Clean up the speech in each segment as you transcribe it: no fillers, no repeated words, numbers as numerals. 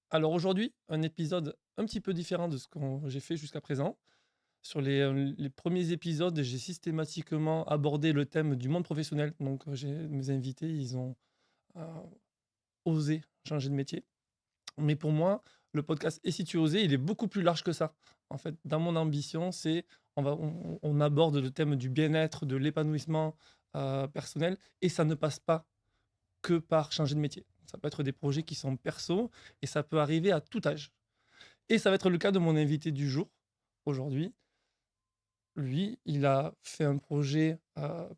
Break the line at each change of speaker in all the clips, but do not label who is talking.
Alors aujourd'hui, un épisode un petit peu différent de ce que j'ai fait jusqu'à présent. Sur les premiers épisodes, j'ai systématiquement abordé le thème du monde professionnel. Donc, mes invités, ils ont, heu, osé changer de métier. Mais pour moi, le podcast «Et si tu osais?» il est beaucoup plus large que ça. En fait, dans mon ambition, c'est on aborde le thème du bien-être, de l'épanouissement, personnel et ça ne passe pas que par changer de métier. Ça peut être des projets qui sont perso et ça peut arriver à tout âge. Et ça va être le cas de mon invité du jour, aujourd'hui. Lui, il a fait un projet,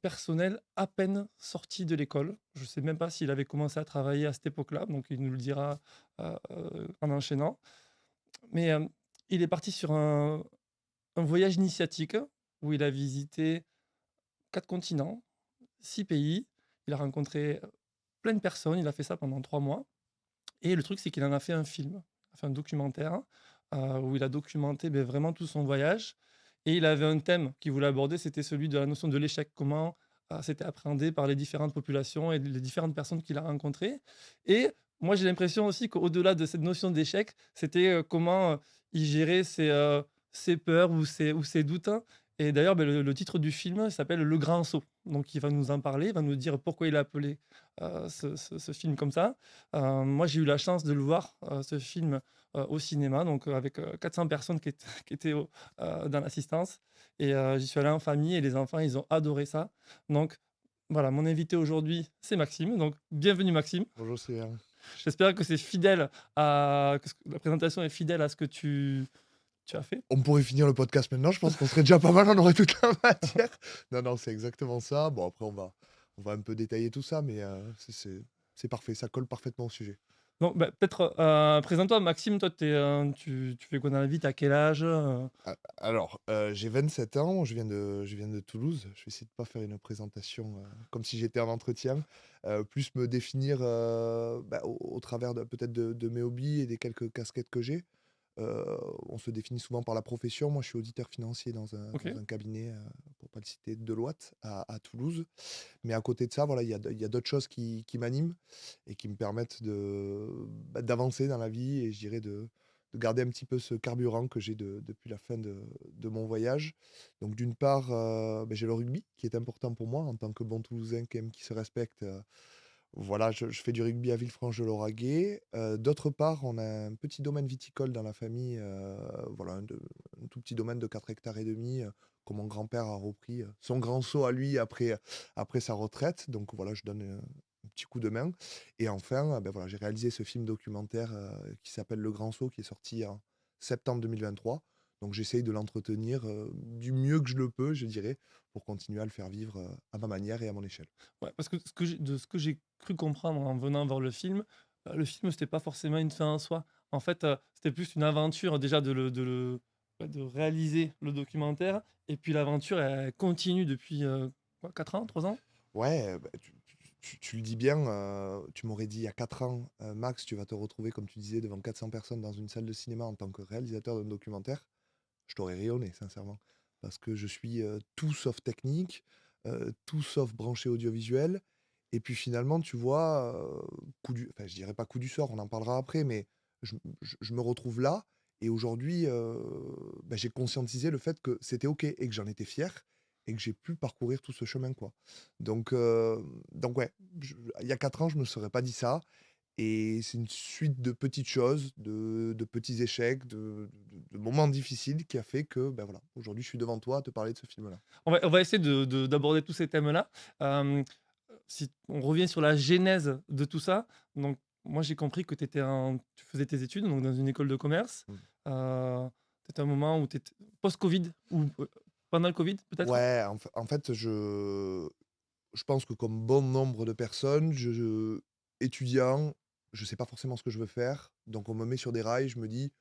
personnel à peine sorti de l'école. Je ne sais même pas s'il avait commencé à travailler à cette époque-là, donc il nous le dira, en enchaînant. Mais, il est parti sur un voyage initiatique où il a visité 4 continents, 6 pays. Il a rencontré, plein de personnes. Il a fait ça pendant 3 mois et le truc, c'est qu'il en a fait un film, il a fait un documentaire, où il a documenté, beh, vraiment tout son voyage et il avait un thème qu'il voulait aborder, c'était celui de la notion de l'échec. Comment, c'était appréhendé par les différentes populations et les différentes personnes qu'il a rencontrées et moi, j'ai l'impression aussi qu'au-delà de cette notion d'échec, c'était, comment, il gérait ses peurs ou ses doutes, hein et d'ailleurs, beh, le titre du film s'appelle «Le Grand Saut». Donc il va nous en parler, il va nous dire pourquoi il a appelé, ce film comme ça. Moi, j'ai eu la chance de le voir, ce film, au cinéma, donc avec, 400 personnes qui étaient dans l'assistance et j'y suis allé en famille et les enfants, ils ont adoré ça. Donc voilà, mon invité aujourd'hui, c'est Maxime, donc bienvenue Maxime.
Bonjour Céline.
J'espère que c'est fidèle à que la présentation est fidèle à ce que tu as fait.
On pourrait finir le podcast maintenant, je pense qu'on serait déjà pas mal, on aurait toute la matière. Non, non, c'est exactement ça. Bon, après, on va un peu détailler tout ça, mais c'est parfait, ça colle parfaitement au sujet.
Donc bah, peut-être, présente-toi Maxime, toi tu fais quoi dans la vie? Tu as quel âge,
Alors, j'ai 27 ans, je viens de Toulouse. Je vais essayer de pas faire une présentation comme si j'étais en entretien, plus me définir au travers peut-être de mes hobbies et des quelques casquettes que j'ai. On se définit souvent par la profession. Moi, je suis auditeur financier dans un
OK.
dans un cabinet, pour pas le citer, Deloitte à Toulouse. Mais à côté de ça, voilà, il y a d'autres choses qui m'animent et qui me permettent d'avancer dans la vie et je dirais de garder un petit peu ce carburant que j'ai depuis la fin de mon voyage. Donc d'une part, j'ai le rugby qui est important pour moi en tant que bon Toulousain quand même qui se respecte, voilà, je fais du rugby à Villefranche-de-Lauragais. D'autre part, on a un petit domaine viticole dans la famille, voilà, un tout petit domaine de 4 hectares et demi, que mon grand-père a repris, son grand saut à lui après sa retraite. Donc voilà, je donne, un petit coup de main et enfin, voilà, j'ai réalisé ce film documentaire, qui s'appelle Le Grand Saut, qui est sorti en septembre 2023. Donc j'essaye de l'entretenir, du mieux que je le peux, je dirais, pour continuer à le faire vivre, à ma manière et à mon échelle.
Ouais, parce que ce que j'ai cru comprendre en venant voir le film, c'était pas forcément une fin en soi. En fait, c'était plus une aventure déjà de réaliser le documentaire et puis l'aventure, elle continue depuis, quoi 4 ans, 3 ans?
Ouais, tu le dis bien, tu m'aurais dit il y a 4 ans: «Max, tu vas te retrouver», comme tu disais, devant 400 personnes dans une salle de cinéma en tant que réalisateur d'un documentaire. Je t'aurais rayonné sincèrement. Parce que je suis, tout sauf technique, tout sauf branché audiovisuel et puis finalement, tu vois, enfin, je dirais pas coup du sort, on en parlera après, mais je me retrouve là et aujourd'hui, j'ai conscientisé le fait que c'était OK et que j'en étais fier et que j'ai pu parcourir tout ce chemin, quoi. Donc ouais, il y a 4 ans, je me serais pas dit ça et c'est une suite de petites choses, de petits échecs, de moments difficiles qui a fait que, voilà, aujourd'hui, je suis devant toi à te parler de ce film-là.
On va essayer d'aborder tous ces thèmes-là. Hem, Si on revient sur la genèse de tout ça, donc moi j'ai compris que tu faisais tes études donc dans une école de commerce.
Mmh.
Peut-être un moment où tu étais post-Covid ou, pendant le Covid peut-être?
Ouais, en fait, je pense que comme bon nombre de personnes, étudiant, je sais pas forcément ce que je veux faire, donc on me met sur des rails, je me dis: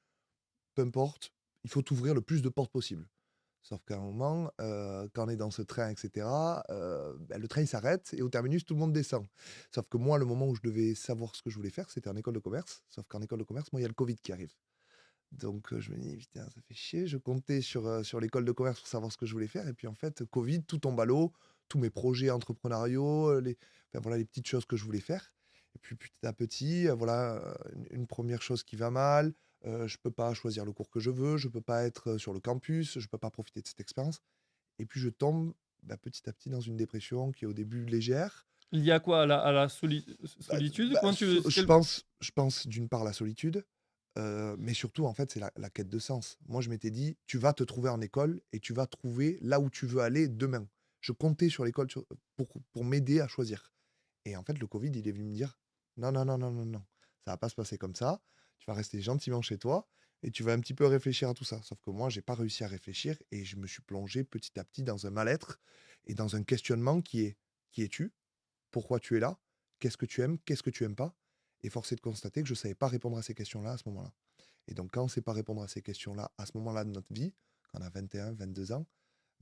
«Peu importe, il faut t'ouvrir le plus de portes possible». Sauf qu'à un moment, quand on est dans ce train et cetera, le train il s'arrête et au terminus tout le monde descend. Sauf que moi, le moment où je devais savoir ce que je voulais faire, c'était en école de commerce. Sauf qu'en école de commerce, moi, il y a le covid qui arrive. Donc je me dis: «Putain, ça fait chier». Je comptais sur l'école de commerce pour savoir ce que je voulais faire et puis en fait, covid, tout tombe à l'eau, tous mes projets entrepreneuriaux, enfin voilà, les petites choses que je voulais faire Et puis petit à petit, voilà, une 1 chose qui va mal, je peux pas choisir le cours que je veux, je peux pas être, sur le campus, je peux pas profiter de cette expérience et puis je tombe, petit à petit dans une dépression qui est au début légère.
Lié à quoi? À la
Bah
solitude? Comment tu
je
quel
pense d'une part la solitude, mais surtout en fait c'est la quête de sens. Moi je m'étais dit: «Tu vas te trouver en école et tu vas trouver là où tu veux aller demain». Je comptais sur l'école pour m'aider à choisir et en fait le covid il est venu me dire: «Non, non, non, non, non, non, ça va pas se passer comme ça. Tu vas rester gentiment chez toi et tu vas un petit peu réfléchir à tout ça». Sauf que moi j'ai pas réussi à réfléchir et je me suis plongé petit à petit dans un mal-être et dans un questionnement qui est: «Qui es-tu? Pourquoi tu es là? Qu'est-ce que tu aimes? Qu'est-ce que tu aimes pas?» Et force est de constater que je ne savais pas répondre à ces questions-là, à ce moment-là. Et donc quand on ne sait pas répondre à ces questions-là, à ce moment-là de notre vie, quand on a 21, 22 ans,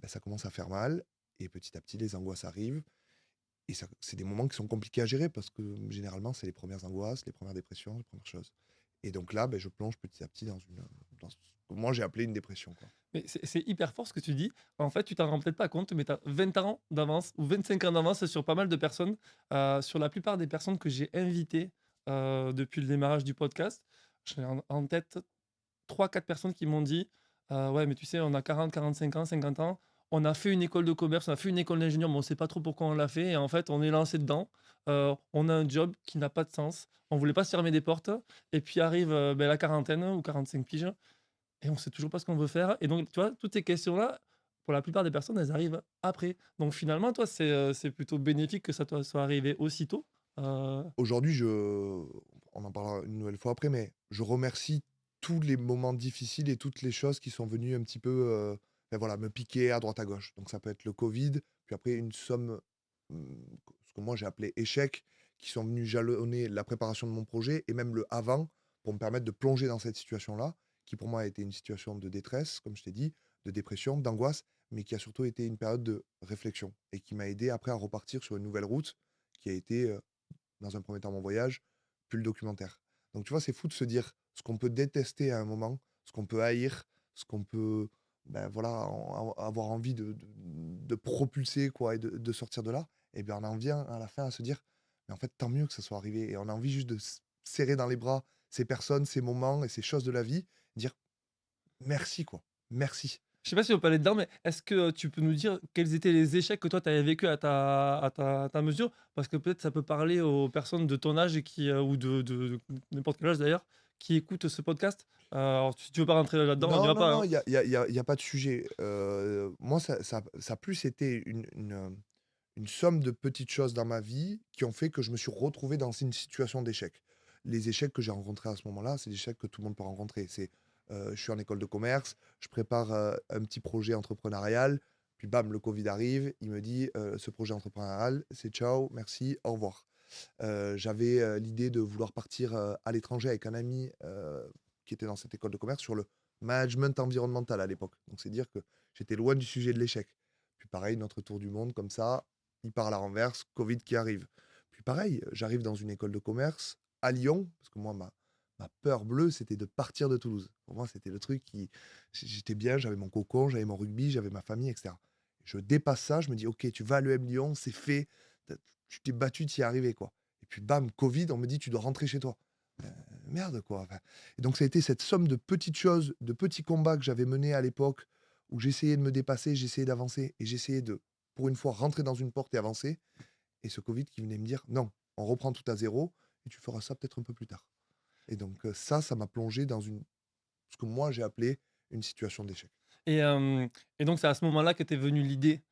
ça commence à faire mal et petit à petit, les angoisses arrivent et ça c'est des moments qui sont compliqués à gérer parce que, généralement, c'est les premières angoisses, les premières dépressions, les premières choses. Et donc là, je plonge petit à petit dans ce que moi j'ai appelé une dépression, quoi.
Mais c'est hyper fort ce que tu dis. En fait, tu t'en rends peut-être pas compte, mais tu as 20 ans d'avance ou 25 ans d'avance sur pas mal de personnes. Sur la plupart des personnes que j'ai invitées, depuis le démarrage du podcast, j'ai en tête 3 4 personnes qui m'ont dit: «Ouais, mais tu sais, on a 40 45 ans, 50 ans, on a fait une école de commerce, on a fait une école d'ingénieur, mais on sait pas trop pourquoi on l'a fait et en fait, on est lancé dedans. On a un job qui n'a pas de sens. On voulait pas se fermer des portes et puis arrive, la quarantaine ou 45 piges et on sait toujours pas ce qu'on veut faire» et donc tu vois, toutes ces questions-là, pour la plupart des personnes, elles arrivent après. Donc finalement, toi, c'est plutôt bénéfique que ça te soit arrivé aussitôt. Heu,
Aujourd'hui, on en parlera une nouvelle fois après, mais je remercie tous les moments difficiles et toutes les choses qui sont venues un petit peu, voilà, me piquer à droite à gauche. Donc ça peut être le covid, puis après une somme, ce que moi j'ai appelé échecs, qui sont venus jalonner la préparation de mon projet et même le avant, pour me permettre de plonger dans cette situation-là, qui pour moi a été une situation de détresse, comme je t'ai dit, de dépression, d'angoisse, mais qui a surtout été une période de réflexion et qui m'a aidé après à repartir sur une nouvelle route qui a été, dans un premier temps mon voyage, puis le documentaire. Donc tu vois, c'est fou de se dire ce qu'on peut détester à un moment, ce qu'on peut haïr, ce qu'on peut, voilà, avoir envie de propulser quoi et de sortir de là. Et bien on en vient à la fin à se dire, mais en fait tant mieux que ça soit arrivé. Et on a envie juste de serrer dans les bras ces personnes, ces moments et ces choses de la vie, dire merci quoi, merci.
Je sais pas si on peut aller dedans, mais est-ce que tu peux nous dire quels étaient les échecs que toi tu avais vécu à ta mesure? Parce que peut-être ça peut parler aux personnes de ton âge et qui, ou de n'importe quel âge d'ailleurs, qui écoutent ce podcast. Alors si tu veux pas rentrer là-dedans, on y
Non,
va
non,
pas,
non,
hein.
il y a pas de sujet. Moi ça a plus été une somme de petites choses dans ma vie qui ont fait que je me suis retrouvé dans une situation d'échec. Les échecs que j'ai rencontrés à ce moment-là, c'est des échecs que tout le monde peut rencontrer. C'est, je suis en école de commerce, je prépare, un petit projet entrepreneurial, puis bam, le covid arrive, il me dit: «Ce projet entrepreneurial, c'est ciao, merci, au revoir». J'avais, l'idée de vouloir partir, à l'étranger avec un ami, qui était dans cette école de commerce sur le management environnemental à l'époque. Donc c'est dire que j'étais loin du sujet de l'échec. Puis pareil, notre tour du monde comme ça, il part à la renverse, covid qui arrive. Puis pareil, j'arrive dans une école de commerce à Lyon, parce que moi ma peur bleue, c'était de partir de Toulouse. Pour moi, c'était le truc qui j'étais bien, j'avais mon cocon, j'avais mon rugby, j'avais ma famille et cetera. Je dépasse ça, je me dis: «OK, tu vas à l'EM Lyon, c'est fait, tu t'es battu, tu y es arrivé, quoi». Et puis bam, covid, on me dit: «Tu dois rentrer chez toi». Heu, merde, quoi, enfin. Et donc ça a été cette somme de petites choses, de petits combats que j'avais menés à l'époque, où j'essayais de me dépasser, j'essayais d'avancer et j'essayais de, pour une fois, rentrer dans une porte et avancer. Et ce covid qui venait me dire: «Non, on reprend tout à zéro et tu feras ça peut-être un peu plus tard». Et donc ça m'a plongé dans ce que moi j'ai appelé une situation d'échec.
Et hem et donc c'est à ce moment-là que t'es venue l'idée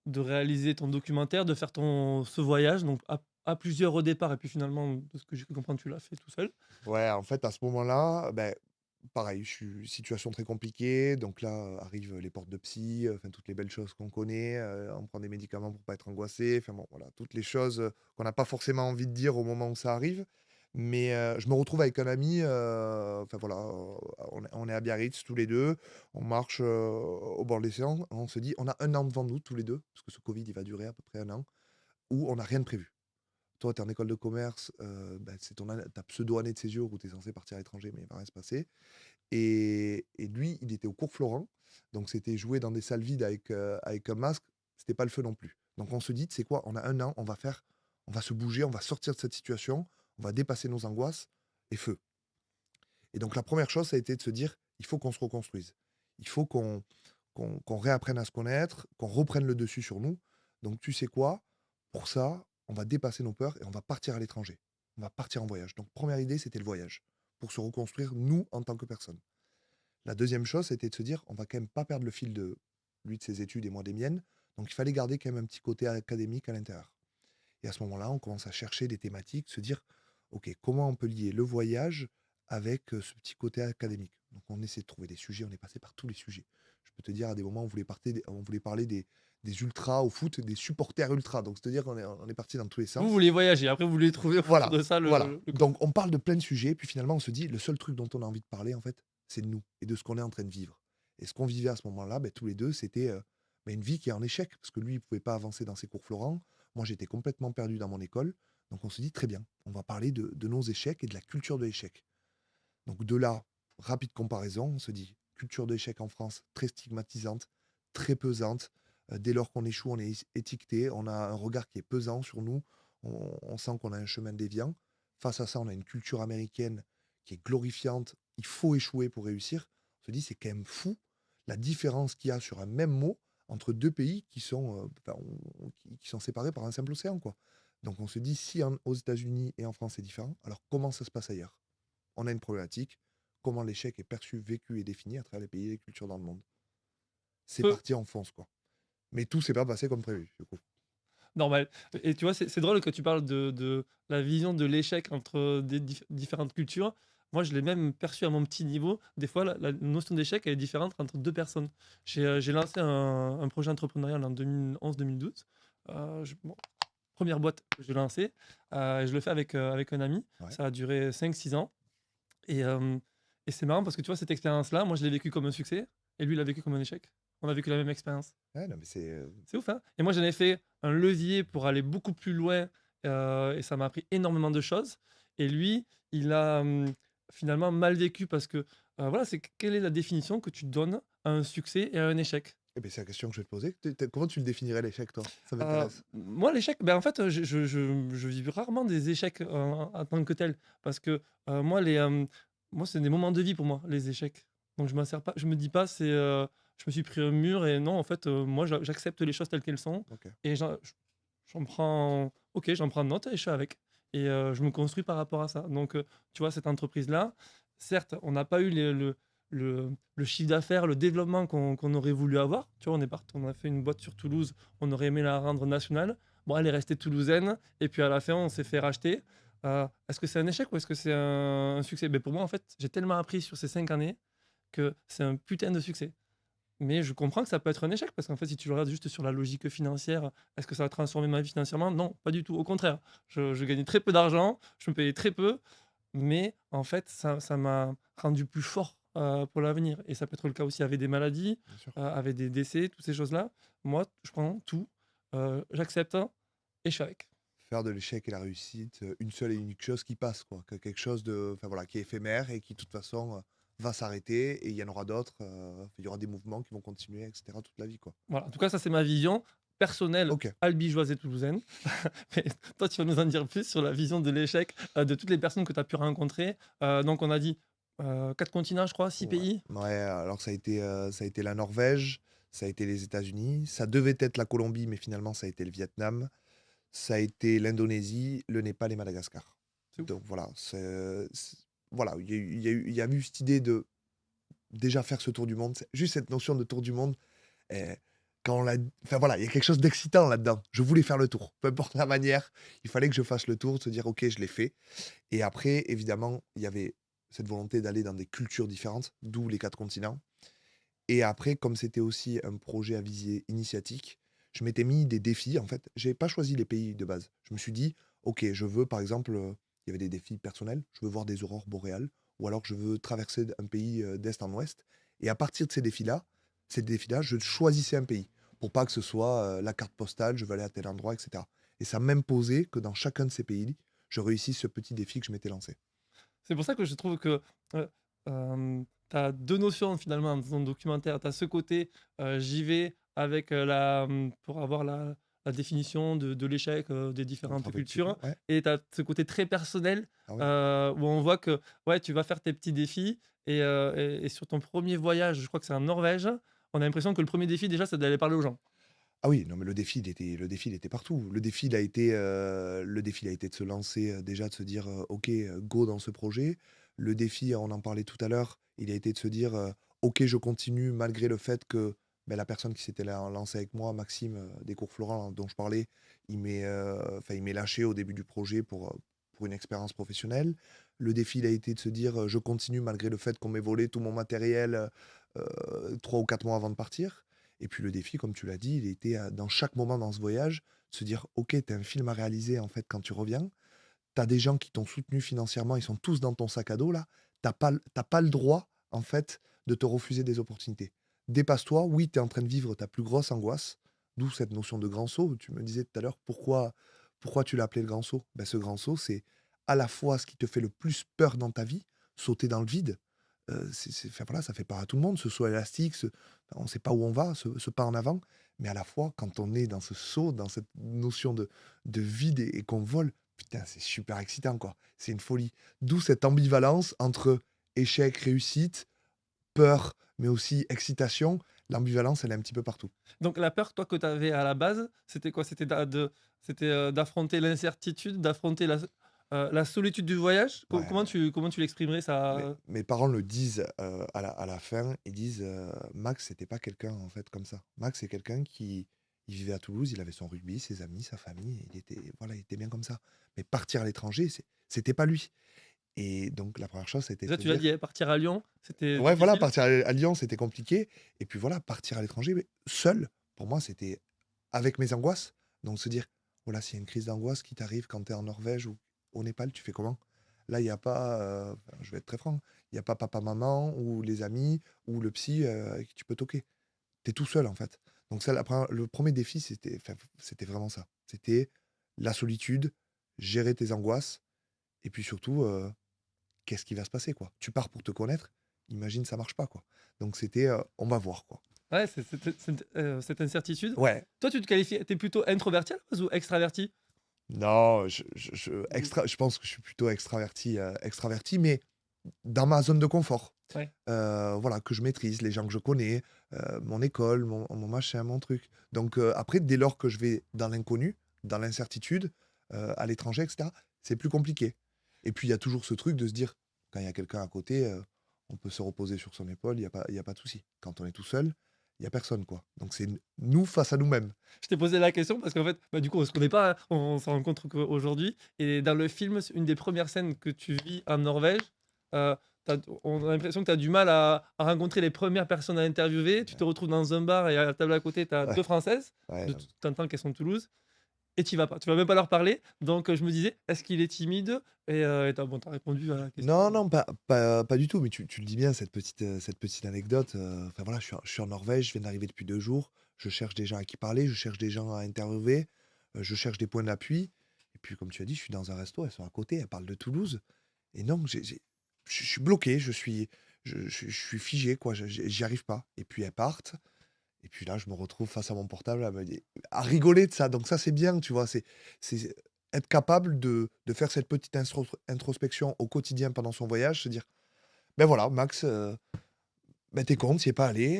de réaliser ton documentaire, de faire ce voyage donc à plusieurs au départ et puis finalement, de ce que j'ai pu comprendre, tu l'as fait tout seul.
Ouais, en fait, à ce moment-là, pareil, je suis situation très compliquée, donc là, arrivent les portes de psy, enfin toutes les belles choses qu'on connaît, on prend des médicaments pour pas être angoissé, enfin bon, voilà, toutes les choses, qu'on n'a pas forcément envie de dire au moment où ça arrive. Mais, je me retrouve avec un ami, enfin voilà, on est à Biarritz tous les 2, on marche, au bord de l'océan, on se dit: «On a 1 an devant nous tous les 2 parce que ce covid, il va durer à peu près 1 an, où on n'a rien de prévu». Toi, tu es en école de commerce, c'est ton année ta pseudo-année de césure où tu es censé partir à l'étranger, mais il va rien se passer. Et lui, il était au cours Florent, donc c'était jouer dans des salles vides avec un masque, c'était pas le feu non plus. Donc on se dit: «Tu sais quoi? On a 1 an, on va se bouger, on va sortir de cette situation, on va dépasser nos angoisses et feu. Et donc la première chose, ça a été de se dire, il faut qu'on se reconstruise. Il faut qu'on réapprenne à se connaître, qu'on reprenne le dessus sur nous. Donc tu sais quoi? Pour ça, on va dépasser nos peurs et on va partir à l'étranger. On va partir en voyage. Donc première idée, c'était le voyage, pour se reconstruire nous en tant que personne. La deuxième chose, c'était de se dire, on va quand même pas perdre le fil de lui de ses études et moi des miennes. Donc il fallait garder quand même un petit côté académique à l'intérieur. Et à ce moment-là, on commence à chercher des thématiques, se dire, OK, comment on peut lier le voyage avec ce petit côté académique. Donc on essaie de trouver des sujets, on est passé par tous les sujets. Je peux te dire, à des moments, on voulait parler des ultras au foot, des supporters ultras. Donc c'est-à-dire on est parti dans tous les
Vous
sens.
voulez voyager, après vous voulez trouver autour
Voilà,
de ça
voilà.
le
Donc on parle de plein de sujets, puis finalement on se dit, le seul truc dont on a envie de parler, en fait, c'est de nous et de ce qu'on est en train de vivre. Et ce qu'on vivait à ce moment-là, tous les deux, c'était une vie qui est en échec, parce que lui, il ne pouvait pas avancer dans ses cours Florent. Moi, j'étais complètement perdu dans mon école. Donc on se dit, très bien, on va parler de nos échecs et de la culture de l'échec. Donc de là, rapide comparaison, on se dit, culture de l'échec en France, très stigmatisante, très pesante. Dès lors qu'on échoue, on est étiqueté, on a un regard qui est pesant sur nous, on sent qu'on a un chemin déviant. Face à ça, on a une culture américaine qui est glorifiante, il faut échouer pour réussir. On se dit, c'est quand même fou la différence qu'il y a sur un même mot entre deux pays qui sont, qui sont séparés par un simple océan, quoi. Donc on se dit, si aux États-Unis et en France c'est différent, alors comment ça se passe ailleurs? On a une problématique, comment l'échec est perçu, vécu et défini à travers les pays et les cultures dans le monde. C'est
peu
parti en fonce, quoi. Mais tout s'est pas passé comme prévu, du coup.
normal. Et tu vois, c'est drôle que tu parles de la vision de l'échec entre des différentes cultures. Moi, je l'ai même perçu à mon petit niveau. Des fois, la notion d'échec, elle est différente entre 2 personnes. J'ai lancé un projet entrepreneurial en 2011-2012. Bon, 1re boîte que j'ai lancée, je le fais avec un ami.
Ouais.
Ça a duré 5-6 ans et hem et c'est marrant parce que tu vois, cette expérience-là, moi, je l'ai vécue comme un succès et lui, il l'a vécu comme un échec. On a vécu la même expérience.
Ouais, non, mais c'est.
C'est ouf, hein? Et moi, j'en ai fait un levier pour aller beaucoup plus loin, et ça m'a appris énormément de choses. Et lui, il a, finalement mal vécu parce que, voilà, c'est quelle est la définition que tu donnes à un succès et à un échec?
Eh ben, c'est la question que je vais te poser. Comment tu le définirais l'échec, toi? Ça m'intéresse.
Moi, l'échec, ben, en fait, je vis rarement des échecs, en tant que tels parce que, moi, moi, c'est des moments de vie pour moi, les échecs. Donc je m'en sers pas je me dis pas: je me suis pris un mur» et non, en fait, moi, j'accepte les choses telles qu'elles sont
Ok.
et j'en prends OK, j'en prends note et je fais avec et je me construis par rapport à ça. Donc tu vois, cette entreprise-là, certes, on n'a pas eu le chiffre d'affaires, le développement qu'on aurait voulu avoir. Tu vois, on a fait une boîte sur Toulouse, on aurait aimé la rendre nationale. Bon, elle est restée toulousaine et puis à la fin, on s'est fait racheter. Est-ce que c'est un échec ou est-ce que c'est un succès? Beh, pour moi, en fait, j'ai tellement appris sur ces 5 années que c'est un putain de succès. Mais je comprends que ça peut être un échec parce qu'en fait, si tu le regardes juste sur la logique financière, est-ce que ça va transformer ma vie financièrement? Non, pas du tout. Au contraire, je gagnais très peu d'argent, je me payais très peu, mais en fait, ça m'a rendu plus fort pour l'avenir. Et ça peut être le cas aussi avec des maladies,
Bien sûr.
avec des décès, toutes ces choses-là. Moi, je prends tout, j'accepte et je suis avec.
Faire de l'échec et la réussite une seule et unique chose qui passe, quoi. Quelque chose de, enfin voilà, qui est éphémère et qui, de toute façon, va s'arrêter et il y en aura d'autres. Il y aura des mouvements qui vont continuer, etc. toute la vie, quoi.
Voilà, en tout cas, ça, c'est ma vision personnelle,
Ok.
albigeoise et toulousaine. Mais toi, tu vas nous en dire plus sur la vision de l'échec de toutes les personnes que tu as pu rencontrer. Donc, on a dit 4 continents, je crois, 6
Ouais.
pays.
Ouais, alors ça a été la Norvège, ça a été les États-Unis, ça devait être la Colombie, mais finalement ça a été le Vietnam, ça a été l'Indonésie, le Népal et Madagascar.
C'est ouf.
Donc voilà, voilà, il y a eu cette idée de déjà faire ce tour du monde, juste cette notion de tour du monde. eh, Quand on l'a, enfin voilà, il y a quelque chose d'excitant là-dedans. Je voulais faire le tour, peu importe la manière, il fallait que je fasse le tour, se dire ok, je l'ai fait. Et après, évidemment, il y avait cette volonté d'aller dans des cultures différentes, d'où les 4 continents. Et après, comme c'était aussi un projet à visée initiatique, je m'étais mis des défis, en fait. J'ai pas choisi les pays de base. Je me suis dit: «OK, je veux par exemple», il y avait des défis personnels, je veux voir des aurores boréales ou alors je veux traverser un pays, d'est en ouest et à partir de ces défis-là, je choisissais un pays pour pas que ce soit, la carte postale, je veux aller à tel endroit et cetera et ça m'imposait que dans chacun de ces pays, je réussisse ce petit défi que je m'étais lancé.
C'est pour ça que je trouve que tu as 2 notions finalement dans ton documentaire. Tu as ce côté j'y vais avec pour avoir la définition de l'échec des différentes cultures.
Ouais.
Et tu as ce côté très personnel
Ah ouais.
où on voit que ouais, tu vas faire tes petits défis. Et sur ton premier voyage, je crois que c'est en Norvège, on a l'impression que le premier défi, déjà, c'est d'aller parler aux gens.
Ah oui, non, mais le défi, il était partout. Le défi, il a été de se lancer, déjà de se dire, «OK, go dans ce projet». Le défi, on en parlait tout à l'heure, il a été de se dire, «OK, je continue» malgré le fait que, la personne qui s'était lancée avec moi, Maxime, des cours Florent, hein, dont je parlais, il m'est lâché au début du projet pour une expérience professionnelle. Le défi, il a été de se dire, «Je continue» malgré le fait qu'on m'ait volé tout mon matériel, 3 ou 4 mois avant de partir. Et puis le défi, comme tu l'as dit, il était, dans chaque moment dans ce voyage, de se dire: «OK, tu as un film à réaliser, en fait, quand tu reviens. Tu as des gens qui t'ont soutenu financièrement, ils sont tous dans ton sac à dos, là. Tu pas le droit, en fait, de te refuser des opportunités. Dépasse-toi. Oui, tu es en train de vivre ta plus grosse angoisse», d'où cette notion de grand saut. Tu me disais tout à l'heure: «Pourquoi tu l'as appelé le grand saut?» Ce grand saut, c'est à la fois ce qui te fait le plus peur dans ta vie, sauter dans le vide. Enfin, voilà, ça fait peur à tout le monde, ce saut élastique, on ne sait pas où on va, ce pas en avant. Mais à la fois, quand on est dans ce saut, dans cette notion de vide et qu'on vole, putain, c'est super excitant, quoi. C'est une folie. D'où cette ambivalence entre échec, réussite, peur, mais aussi excitation. L'ambivalence, elle est un petit peu partout.
Donc la peur, toi, que tu avais à la base, c'était quoi? D'affronter l'incertitude, d'affronter la solitude du voyage?
Ouais.
Comment tu l'exprimerais ça?
Mes parents le disent, à la fin, ils disent, «Max, c'était pas quelqu'un, en fait, comme ça. Max, c'est quelqu'un qui il vivait à Toulouse, il avait son rugby, ses amis, sa famille, il était voilà, il était bien comme ça. Mais partir à l'étranger, c'était pas lui». Et donc la première chose, c'était de
Déjà,
se
tu l'as
dire
dit, hein, partir à Lyon, c'était
ouais, voilà,
difficile?
partir à Lyon, c'était compliqué. Et puis voilà, partir à l'étranger, mais seul, pour moi, c'était avec mes angoisses. Donc se dire: «Voilà, s'il y a une crise d'angoisse qui t'arrive quand tu es en Norvège ou au Népal, tu fais comment?» Là, il y a pas, enfin, je vais être très franc, il y a pas papa, maman ou les amis ou le psy, avec qui tu peux toquer. Tu es tout seul, en fait. Donc ça, le premier défi, c'était vraiment ça. C'était la solitude, gérer tes angoisses et puis surtout, qu'est-ce qui va se passer, quoi? Tu pars pour te connaître, imagine ça marche pas, quoi. Donc c'était, on va voir, quoi.
Ouais, cette incertitude.
Ouais.
Toi, tu te qualifies tu plutôt introverti à la base ou extraverti?
Non,
Ou
je pense que je suis plutôt extraverti, mais dans ma zone de confort.
ouais.
Voilà, que je maîtrise, les gens que je connais, mon école, mon machin, mon truc. Donc après, dès lors que je vais dans l'inconnu, dans l'incertitude, à l'étranger et cetera, c'est plus compliqué. Et puis il y a toujours ce truc de se dire, quand il y a quelqu'un à côté, on peut se reposer sur son épaule, il y a pas de souci. Quand on est tout seul, il y a personne, quoi. Donc c'est nous face à nous-mêmes.
Je t'ai posé la question parce qu'en fait, bah, du coup, on se connaît pas, hein, on s'en rencontre qu'aujourd'hui. Et dans le film, une des premières scènes que tu vis en Norvège, heu, on a l'impression que tu as du mal à rencontrer les premières personnes à interviewer. Tu te retrouves dans un bar et à la table à côté, tu as
Ouais,
2 Françaises,
ouais,
de
non.
tu entends qu'elles sont de Toulouse et tu y vas pas. Tu vas même pas leur parler. Donc je me disais: «Est-ce qu'il est timide?» Et tu as répondu à la question.
Non, non, pas du tout, mais tu le dis bien, cette petite anecdote, enfin voilà, je suis en Norvège, je viens d'arriver depuis 2 jours, je cherche des gens à qui parler, je cherche des gens à interviewer, je cherche des points d'appui et puis comme tu as dit, je suis dans un resto, elles sont à côté, elles parlent de Toulouse et non, je suis bloqué, je suis figé quoi, j'y arrive pas et puis elles partent et puis là, je me retrouve face à mon portable à rigoler de ça, donc ça, c'est bien, tu vois? C'est être capable de faire cette petite introspection au quotidien pendant son voyage, se dire: «Ben voilà, Max, tu con, tu es pas allé,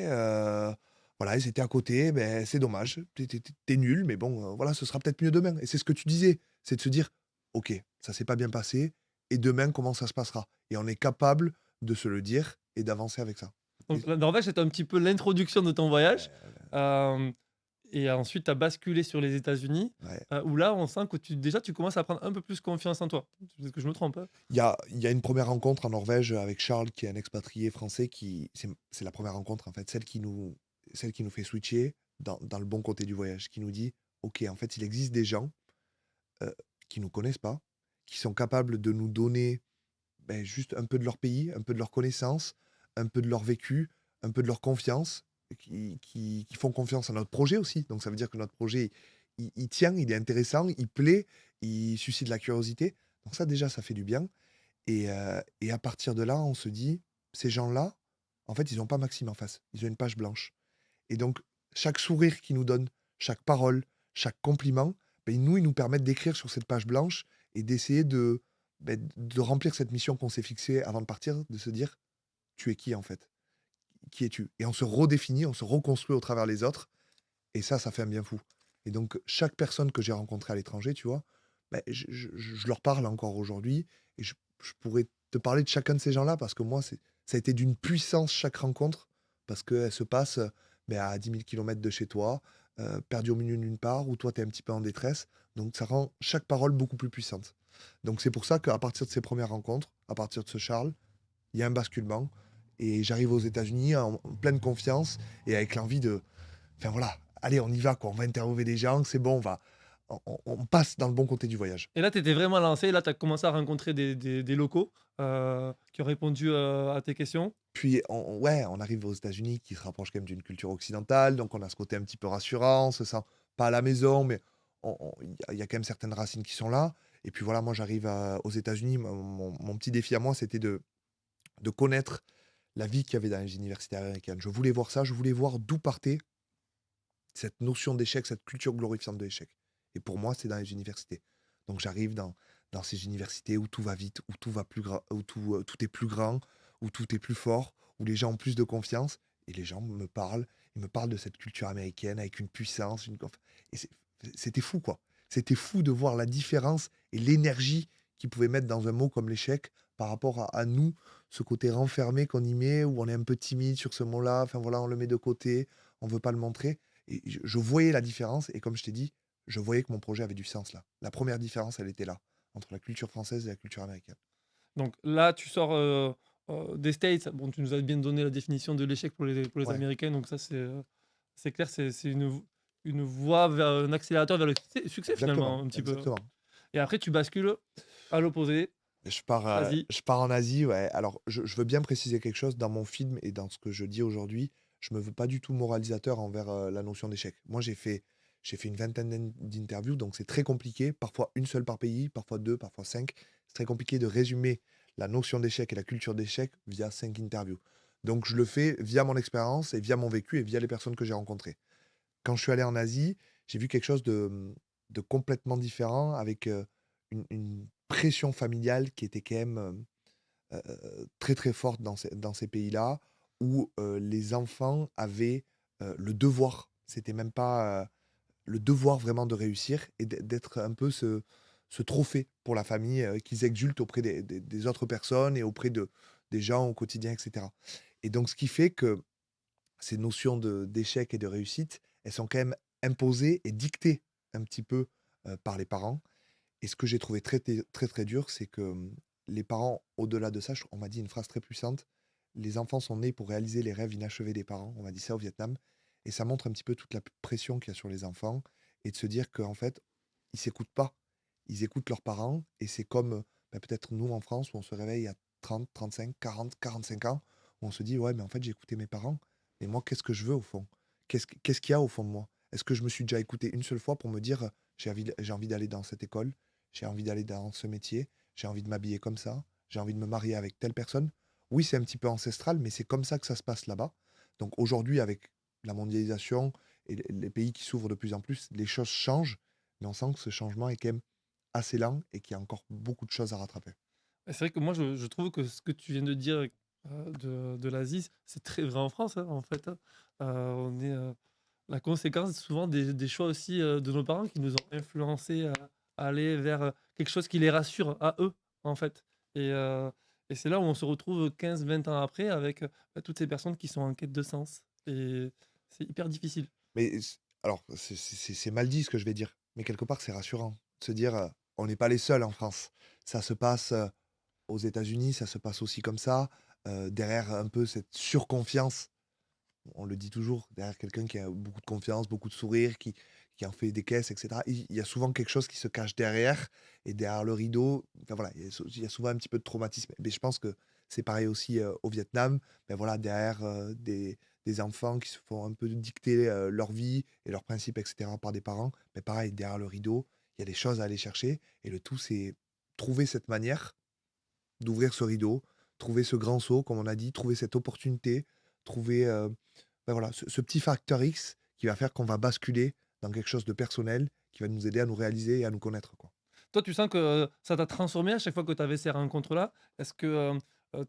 voilà, ils étaient à côté, ben c'est dommage, tu es nul, mais bon, voilà, ce sera peut-être mieux demain» et c'est ce que tu disais, c'est de se dire: «OK, ça s'est pas bien passé et demain, comment ça se passera?» et on est capable de se le dire et d'avancer avec ça.
Donc
Et
la Norvège, c'était un petit peu l'introduction de ton voyage.
ouais,
Hem Et ensuite, tu as basculé sur les États-Unis,
ouais.
où là, on sent que tu commences à prendre un peu plus confiance en toi. Peut-être que je me trompe, hein?
Il y a une première rencontre en Norvège avec Charles, qui est un expatrié français qui c'est la première rencontre, en fait, celle qui nous fait switcher dans le bon côté du voyage, qui nous dit: «OK, en fait, il existe des gens, heu, qui nous connaissent pas, qui sont capables de nous donner, juste un peu de leur pays, un peu de leur connaissance, un peu de leur vécu, un peu de leur confiance, qui font confiance à notre projet aussi». Donc ça veut dire que notre projet, il tient, il est intéressant, il plaît, il suscite la curiosité. Donc ça, déjà, ça fait du bien. Et à partir de là, on se dit: «Ces gens-là, en fait, ils ont pas Maxime en face, ils ont une page blanche» et donc chaque sourire qu'ils nous donnent, chaque parole, chaque compliment, nous, ils nous permettent d'écrire sur cette page blanche et d'essayer de remplir cette mission qu'on s'est fixée avant de partir, de se dire: «Tu es qui, en fait? Qui es-tu?» Et on se redéfinit, on se reconstruit au travers les autres et ça fait un bien fou. Et donc chaque personne que j'ai rencontrée à l'étranger, tu vois? Je leur parle encore aujourd'hui et je pourrais te parler de chacun de ces gens-là parce que moi, ça a été d'une puissance chaque rencontre parce qu'elle se passe, à 10 000 kilomètres de chez toi, perdu au milieu de nulle part, où toi, tu es un petit peu en détresse. Donc ça rend chaque parole beaucoup plus puissante. Donc c'est pour ça qu'à partir de ces premières rencontres, à partir de ce Charles, il y a un basculement et j'arrive aux États-Unis en pleine confiance et avec l'envie de enfin voilà, allez, on y va quoi, on va interviewer des gens, c'est bon, on passe dans le bon côté du voyage.
Et là, tu étais vraiment lancé, là, tu as commencé à rencontrer des locaux, qui ont répondu, à tes questions?
Puis ouais, on arrive aux États-Unis qui se rapprochent quand même d'une culture occidentale, donc on a ce côté un petit peu rassurant, on se sent pas à la maison, mais il y a quand même certaines racines qui sont là. Et puis voilà, moi j'arrive aux États-Unis, mon petit défi à moi, c'était de connaître la vie qu'il y avait dans les universités américaines. Je voulais voir ça, je voulais voir d'où partait cette notion d'échec, cette culture glorifiante de l'échec. Et pour moi, c'est dans les universités. Donc j'arrive dans ces universités où tout va vite, où tout va plus où tout est plus grand, où tout est plus fort, où les gens ont plus de confiance. Et les gens me parlent, ils me parlent de cette culture américaine avec une puissance, et c'était fou, quoi. C'était fou de voir la différence et l'énergie qu'ils pouvaient mettre dans un mot comme l'échec par rapport à nous, ce côté renfermé qu'on y met, où on est un peu timide sur ce mot-là, enfin voilà, on le met de côté, on veut pas le montrer. Et je voyais la différence et comme je t'ai dit, je voyais que mon projet avait du sens là. La première différence, elle était là, entre la culture française et la culture américaine.
Donc là, tu sors, des States. Bon, tu nous as bien donné la définition de l'échec pour les
Ouais,
Américains, donc ça, c'est clair, c'est une voie vers un accélérateur vers le succès finalement,
exactement,
un petit peu.
exactement.
Et après tu bascules à l'opposé, Asie.
Je pars en Asie, ouais. Alors, je veux bien préciser quelque chose dans mon film et dans ce que je dis aujourd'hui. Je me veux pas du tout moralisateur envers la notion d'échec. Moi, j'ai fait une vingtaine d'interviews, donc c'est très compliqué. Parfois une seule par pays, parfois deux, parfois cinq. C'est très compliqué de résumer la notion d'échec et la culture d'échec via 5 interviews. Donc, je le fais via mon expérience et via mon vécu et via les personnes que j'ai rencontrées. Quand je suis allé en Asie, j'ai vu quelque chose de complètement différent avec, une pression familiale qui était quand même, très, très forte dans ces pays-là où, les enfants avaient, le devoir, c'était même pas, le devoir vraiment de réussir et d'être un peu ce trophée pour la famille, qu'ils exultent auprès des autres personnes et auprès des gens au quotidien et cetera. Et donc ce qui fait que ces notions d'échec et de réussite, elles sont quand même imposées et dictées un petit peu, par les parents. Et ce que j'ai trouvé très, très dur, c'est que, les parents, au-delà de ça, on m'a dit une phrase très puissante: «Les enfants sont nés pour réaliser les rêves inachevés des parents». On m'a dit ça au Vietnam et ça montre un petit peu toute la pression qu'il y a sur les enfants et de se dire qu'en fait, ils s'écoutent pas. Ils écoutent leurs parents et c'est comme, peut-être nous en France où on se réveille à 30, 35, 40, 45 ans, où on se dit: «Ouais, mais en fait, j'ai écouté mes parents, mais moi, qu'est-ce que je veux au fond? Qu'est-ce qu'il y a au fond de moi?» Est-ce que je me suis déjà écouté une seule fois pour me dire, «J'ai envie d'aller dans cette école, j'ai envie d'aller dans ce métier, j'ai envie de m'habiller comme ça, j'ai envie de me marier avec telle personne». Oui, c'est un petit peu ancestral, mais c'est comme ça que ça se passe là-bas. Donc aujourd'hui, avec la mondialisation et les pays qui s'ouvrent de plus en plus, les choses changent, mais on sent que ce changement est quand même assez lent et qu'il y a encore beaucoup de choses à rattraper.
Et c'est vrai que moi je trouve que ce que tu viens de dire, de l'Asie, c'est très vrai en France, hein, en fait, hein. On est, la conséquence souvent des choix aussi, de nos parents qui nous ont influencés à aller vers, quelque chose qui les rassure à eux, en fait. Et heu et c'est là où on se retrouve 15 20 ans après avec, toutes ces personnes qui sont en quête de sens et c'est hyper difficile.
Mais alors, c'est mal dit ce que je vais dire, mais quelque part, c'est rassurant de se dire, on n'est pas les seuls en France. Ça se passe, aux États-Unis, ça se passe aussi comme ça, derrière un peu cette surconfiance. On le dit toujours, derrière quelqu'un qui a beaucoup de confiance, beaucoup de sourire, qui en fait des caisses et cetera, il y a souvent quelque chose qui se cache derrière et derrière le rideau, enfin voilà, il y a souvent un petit peu de traumatisme. Mais je pense que c'est pareil aussi, au Vietnam. Mais voilà, derrière, des enfants qui se font un peu dicter, leur vie et leurs principes et cetera par des parents, mais pareil, derrière le rideau, il y a des choses à aller chercher et le tout, c'est trouver cette manière d'ouvrir ce rideau, trouver ce grand saut, comme on a dit, trouver cette opportunité, trouver, voilà, ce petit facteur X qui va faire qu'on va basculer dans quelque chose de personnel qui va nous aider à nous réaliser et à nous connaître, quoi.
Toi, tu sens que ça t'a transformé à chaque fois que tu avais ces rencontres-là? Est-ce que,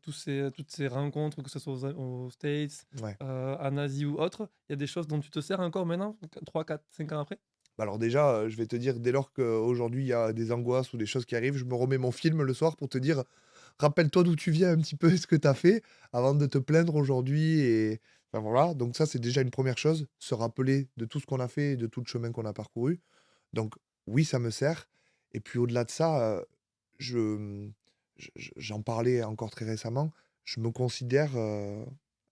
toutes ces rencontres, que ce soit aux States,
Ouais.
en Asie ou autre, il y a des choses dont tu te sers encore maintenant, 3, 4, 5 ans après?
Bah, alors déjà, je vais te dire, dès lors qu'aujourd'hui il y a des angoisses ou des choses qui arrivent, je me remets mon film le soir pour te dire: «Rappelle-toi d'où tu viens un petit peu et ce que tu as fait avant de te plaindre aujourd'hui» et enfin voilà, donc ça, c'est déjà une première chose, se rappeler de tout ce qu'on a fait et de tout le chemin qu'on a parcouru. Donc oui, ça me sert et puis au-delà de ça, je, j'en parlais encore très récemment, je me considère,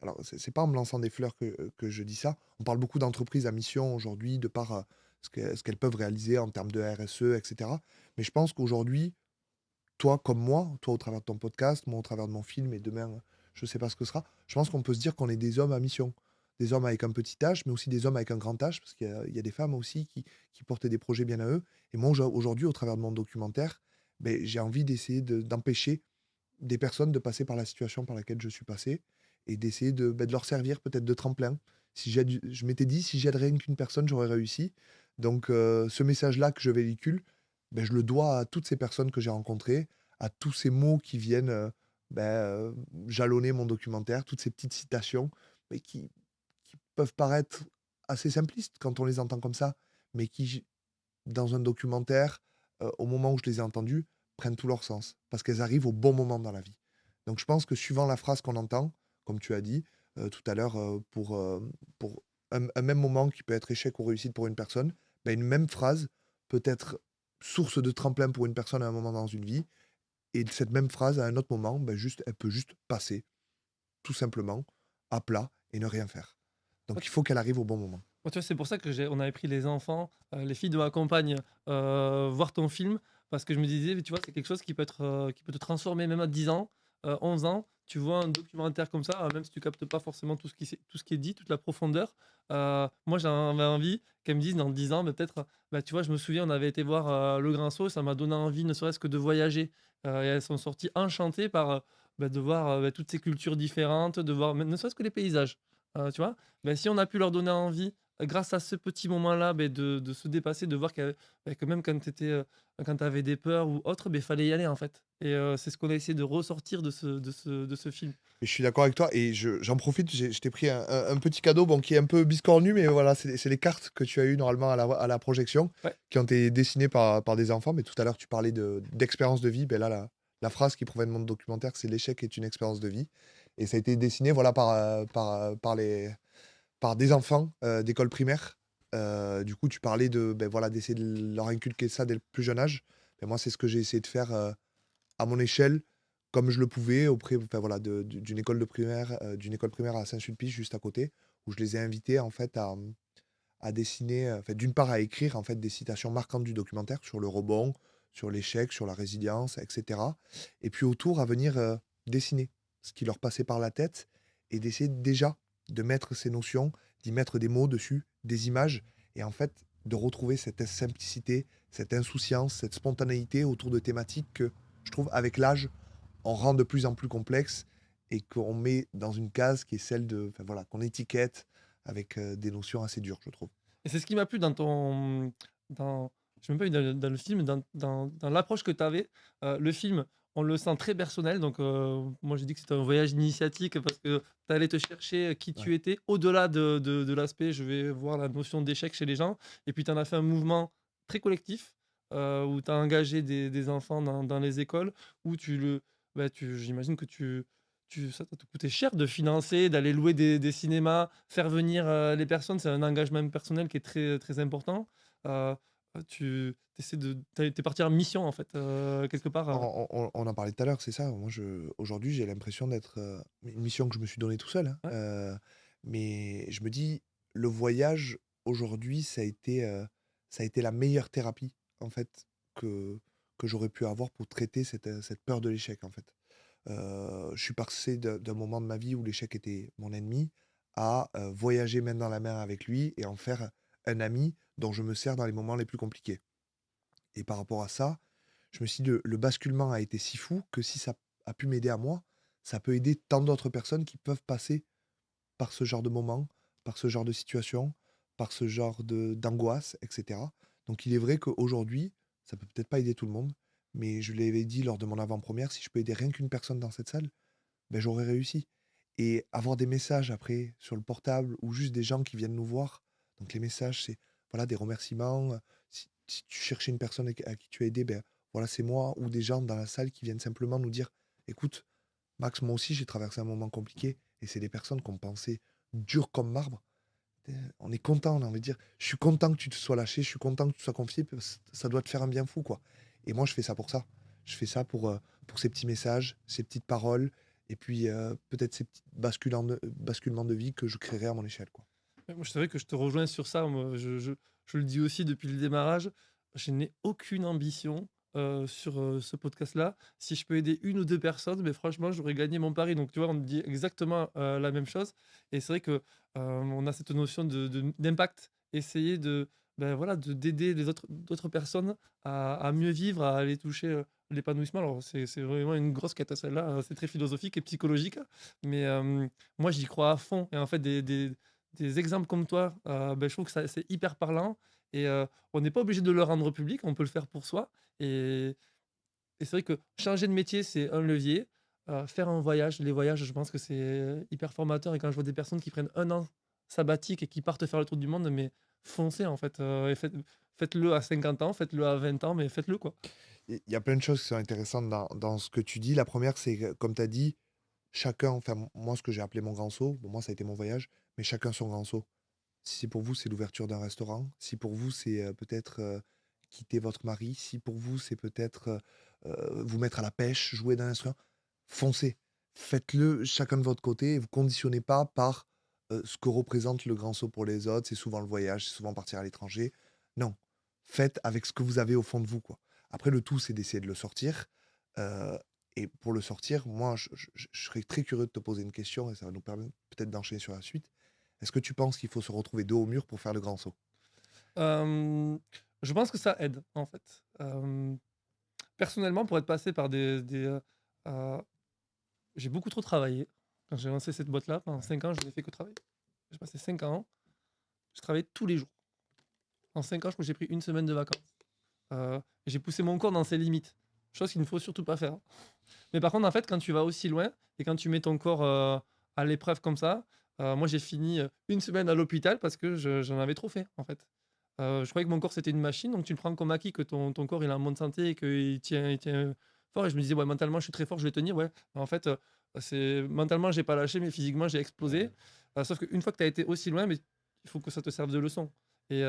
alors c'est pas en me lançant des fleurs que je dis ça. On parle beaucoup d'entreprises à mission aujourd'hui de par, ce qu'elles peuvent réaliser en termes de RSE et cetera. Mais je pense qu'aujourd'hui, toi comme moi, toi au travers de ton podcast, moi au travers de mon film et demain, je sais pas ce que ce sera, je pense qu'on peut se dire qu'on est des hommes à mission. Des hommes avec un petit H, mais aussi des hommes avec un grand H, parce qu'il y a des femmes aussi qui portent des projets bien à eux. Et moi, aujourd'hui, au travers de mon documentaire, beh, j'ai envie d'essayer d'empêcher des personnes de passer par la situation par laquelle je suis passé et d'essayer de leur servir peut-être de tremplin. Si j'aide, je m'étais dit, si j'aide rien qu'une personne, j'aurais réussi. Donc, ce message-là que je véhicule, ben, je le dois à toutes ces personnes que j'ai rencontrées, à tous ces mots qui viennent jalonner mon documentaire, toutes ces petites citations, mais qui peuvent paraître assez simplistes quand on les entend comme ça, mais qui, dans un documentaire, au moment où je les ai entendues, prennent tout leur sens, parce qu'elles arrivent au bon moment dans la vie. Donc je pense que suivant la phrase qu'on entend, comme tu as dit, tout à l'heure, pour un même moment qui peut être échec ou réussite pour une personne, bah, une même phrase peut être source de tremplin pour une personne à un moment dans une vie et cette même phrase à un autre moment, bah, juste elle peut juste passer, tout simplement, à plat et ne rien faire. Donc il faut qu'elle arrive au bon moment.
Moi, tu vois, c'est pour ça que on avait pris les enfants, les filles de ma compagne, voir ton film parce que je me disais, tu vois, c'est quelque chose qui peut être, qui peut te transformer même à 10 ans, 11 ans. Tu vois un documentaire comme ça, même si tu captes pas forcément tout ce qui est dit, toute la profondeur. Moi, j'avais envie qu'elles me disent dans 10 ans, peut-être, bah, tu vois, je me souviens, on avait été voir, Le Grand Saut, ça m'a donné envie, ne serait-ce que de voyager, et elles sont sorties enchantées par, bah, de voir, bah, toutes ces cultures différentes, de voir même ne serait-ce que les paysages, tu vois? Bah, si on a pu leur donner envie grâce à ce petit moment-là, beh, de se dépasser, de voir que même quand tu étais, quand tu avais des peurs ou autre, beh, fallait y aller en fait et c'est ce qu'on a essayé de ressortir de ce film.
Et je suis d'accord avec toi et j'en profite, je t'ai pris un petit cadeau, bon, qui est un peu biscornu, mais voilà, c'est les cartes que tu as eues normalement à la projection,
Ouais.
qui ont été dessinées par des enfants. Mais tout à l'heure, tu parlais d'expérience de vie. Ben là, la phrase qui provient de mon documentaire, c'est l'échec est une expérience de vie. Et ça a été dessiné voilà, par des enfants d'école primaire. Du coup, tu parlais ben voilà, d'essayer de leur inculquer ça dès le plus jeune âge. Ben moi, c'est ce que j'ai essayé de faire à mon échelle, comme je le pouvais auprès enfin voilà, d'une école primaire à Saint-Sulpice, juste à côté, où je les ai invités en fait à dessiner, enfin d'une part à écrire en fait des citations marquantes du documentaire sur le rebond, sur l'échec, sur la résilience et cetera et puis autour à venir, dessiner ce qui leur passait par la tête et d'essayer déjà de mettre ces notions, d'y mettre des mots dessus, des images et en fait de retrouver cette simplicité, cette insouciance, cette spontanéité autour de thématiques que je trouve avec l'âge, on rend de plus en plus complexe et qu'on met dans une case qui est celle de enfin voilà, qu'on étiquette avec, des notions assez dures, je trouve.
Et c'est ce qui m'a plu dans ton dans je sais même pas dans le film, dans l'approche que tu avais. Le film, on le sent très personnel, donc moi j'ai dit que c'était un voyage initiatique parce que tu allais te chercher qui
Ouais.
tu étais, au-delà de l'aspect, je vais voir la notion d'échec chez les gens et puis tu en as fait un mouvement très collectif, où tu as engagé des enfants dans les écoles, où bah, j'imagine que ça t'a coûté cher de financer, d'aller louer des cinémas, faire venir, les personnes. C'est un engagement personnel qui est très, très important. Heu, tu essaies de tu parti en mission, en fait, quelque part,
On en parlait tout à l'heure, c'est ça. Moi, aujourd'hui, j'ai l'impression d'être, une mission que je me suis donnée tout seul, hein,
ouais.
mais je me dis: «Le voyage, aujourd'hui, ça a été la meilleure thérapie, en fait, que j'aurais pu avoir pour traiter cette peur de l'échec, en fait». Je suis passé d'un moment de ma vie où l'échec était mon ennemi à, voyager main dans la main avec lui et en faire un ami dont je me sers dans les moments les plus compliqués et par rapport à ça, je me suis dit: «Le basculement a été si fou que si ça a pu m'aider à moi, ça peut aider tant d'autres personnes qui peuvent passer par ce genre de moment, par ce genre de situation, par ce genre d'angoisse, etc. Donc il est vrai qu'aujourd'hui, ça peut peut-être pas aider tout le monde, mais je l'avais dit lors de mon avant-première, si je peux aider rien qu'une personne dans cette salle, ben j'aurais réussi. Et avoir des messages après sur le portable ou juste des gens qui viennent nous voir. Donc les messages, c'est voilà, des remerciements. Si tu cherchais une personne à qui tu as aidé, ben voilà, c'est moi. Ou des gens dans la salle qui viennent simplement nous dire, écoute, Max, moi aussi j'ai traversé un moment compliqué. Et c'est des personnes qu'on pensait dures comme marbre. On est content, on a envie de dire, je suis content que tu te sois lâché, je suis content que tu te sois confié, parce que ça doit te faire un bien fou, quoi. Et moi, je fais ça pour ça. Je fais ça pour ces petits messages, ces petites paroles, et puis peut-être ces petits basculements de vie que je créerai à mon échelle, quoi.
Ouais, moi, c'est vrai que je te rejoins sur ça. Moi, je le dis aussi depuis le démarrage, je n'ai aucune ambition sur ce podcast-là. Si je peux aider une ou deux personnes, mais franchement, j'aurais gagné mon pari. Donc, tu vois, on dit exactement la même chose. Et c'est vrai que on a cette notion d'impact. Essayer de, ben, voilà, d'aider d'autres personnes à mieux vivre, à aller toucher l'épanouissement. Alors, c'est vraiment une grosse quête, celle-là. C'est très philosophique et psychologique. Mais moi, j'y crois à fond. Et en fait, des exemples comme toi, je trouve que ça c'est hyper parlant et on n'est pas obligé de le rendre public, on peut le faire pour soi et c'est vrai que changer de métier, c'est un levier. Faire un voyage, les voyages, je pense que c'est hyper formateur et quand je vois des personnes qui prennent un an sabbatique et qui partent faire le tour du monde, mais foncez en fait, et faites-le à 50 ans, faites-le à 20 ans, mais faites-le quoi.
Il y a plein de choses qui sont intéressantes dans ce que tu dis. La première, c'est que, comme tu as dit, chacun, enfin, moi, ce que j'ai appelé mon grand saut, bon, moi, ça a été mon voyage, mais chacun son grand saut. Si c'est pour vous, c'est l'ouverture d'un restaurant, si pour vous, c'est peut-être quitter votre mari, si pour vous, c'est peut-être vous mettre à la pêche, jouer d'un instrument, foncez. Faites-le chacun de votre côté et vous conditionnez pas par ce que représente le grand saut pour les autres. C'est souvent le voyage, c'est souvent partir à l'étranger. Non, faites avec ce que vous avez au fond de vous, quoi. Après, le tout, c'est d'essayer de le sortir. euh, et pour le sortir, moi, je serais très curieux de te poser une question et ça va nous permettre peut-être d'enchaîner sur la suite. Est-ce que tu penses qu'il faut se retrouver dos au mur pour faire le grand saut?
Hem, je pense que ça aide en fait. Personnellement, pour être passé par j'ai beaucoup trop travaillé. Quand j'ai lancé cette boîte-là, pendant
Ouais.
5 ans, je n'ai fait que travailler. J'ai passé 5 ans, je travaillais tous les jours. En 5 ans, je crois que j'ai pris une semaine de vacances. Et j'ai poussé mon corps dans ses limites, chose qu'il ne faut surtout pas faire. Mais par contre, en fait, quand tu vas aussi loin et quand tu mets ton corps, à l'épreuve comme ça, moi j'ai fini, 1 semaine à l'hôpital parce que j'en avais trop fait, en fait. Je croyais que mon corps c'était une machine, donc tu le prends comme acquis que ton corps il est en bonne santé et qu'il tient fort et je me disais: «Ouais, mentalement je suis très fort, je vais tenir», ouais. En fait, c'est mentalement j'ai pas lâché, mais physiquement j'ai explosé. Sauf qu'une fois que tu as été aussi loin, mais il faut que ça te serve de leçon et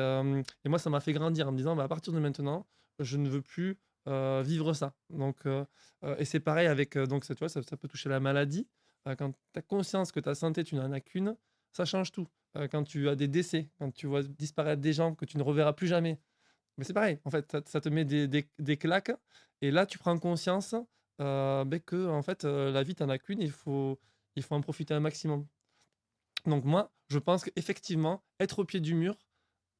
moi ça m'a fait grandir en me disant: «Bah, à partir de maintenant, je ne veux plus, vivre ça». Donc et c'est pareil avec, donc ça, tu vois, ça peut toucher la maladie. Quand tu as conscience que ta santé, tu n'en as qu'une, ça change tout. Quand tu as des décès, quand tu vois disparaître des gens que tu ne reverras plus jamais, mais c'est pareil, en fait, ça te met des claques et là, tu prends conscience, que en fait, la vie, tu en as qu'une, il faut en profiter un maximum. Donc moi, je pense qu'effectivement, être au pied du mur,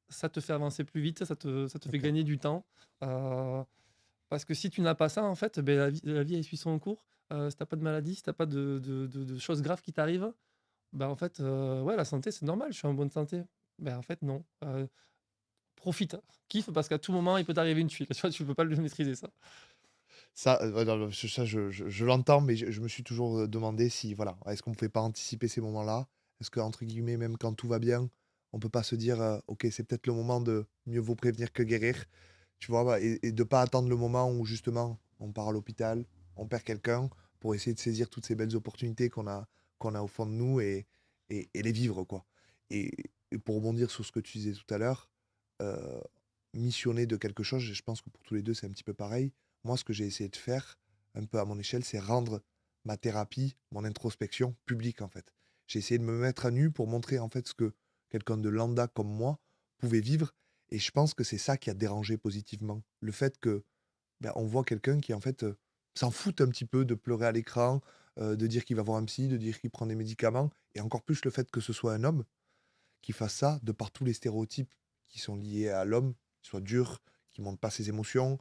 ça te fait avancer plus vite, ça te fait
Ok.
gagner du temps, heu parce que si tu n'as pas ça, en fait, beh, la vie elle suit son cours. Si tu pas de maladie, si tu pas de choses graves qui t'arrivent, bah, en fait, ouais, la santé, c'est normal, je suis en bonne santé. Ben en fait, non. Profite, kiffe parce qu'à tout moment, il peut t'arriver une tuile. Tu vois, tu peux pas le maîtriser ça.
Ça, ouais, non, non, ça je l'entends, mais je me suis toujours demandé si, voilà, est-ce qu'on ne pouvait pas anticiper ces moments-là? Est-ce que, entre guillemets, même quand tout va bien, on peut pas se dire, ok, c'est peut-être le moment de mieux vaut prévenir que guérir, tu vois, bah, et de pas attendre le moment où justement on part à l'hôpital, on perd quelqu'un, pour essayer de saisir toutes ces belles opportunités qu'on a au fond de nous et les vivre, quoi. Et, et pour rebondir sur ce que tu disais tout à l'heure, euh, missionner de quelque chose, je pense que pour tous les deux, c'est un petit peu pareil. Moi, ce que j'ai essayé de faire, un peu à mon échelle, c'est rendre ma thérapie, mon introspection publique, en fait. J'ai essayé de me mettre à nu pour montrer, en fait, ce que quelqu'un de lambda comme moi pouvait vivre. Et je pense que c'est ça qui a dérangé positivement. Le fait que ben, on voit quelqu'un qui, en fait, s'en fout un petit peu de pleurer à l'écran, de dire qu'il va voir un psy, de dire qu'il prend des médicaments. Et encore plus le fait que ce soit un homme qui fasse ça, de par tous les stéréotypes qui sont liés à l'homme, qui soit dur, qui ne montre pas ses émotions,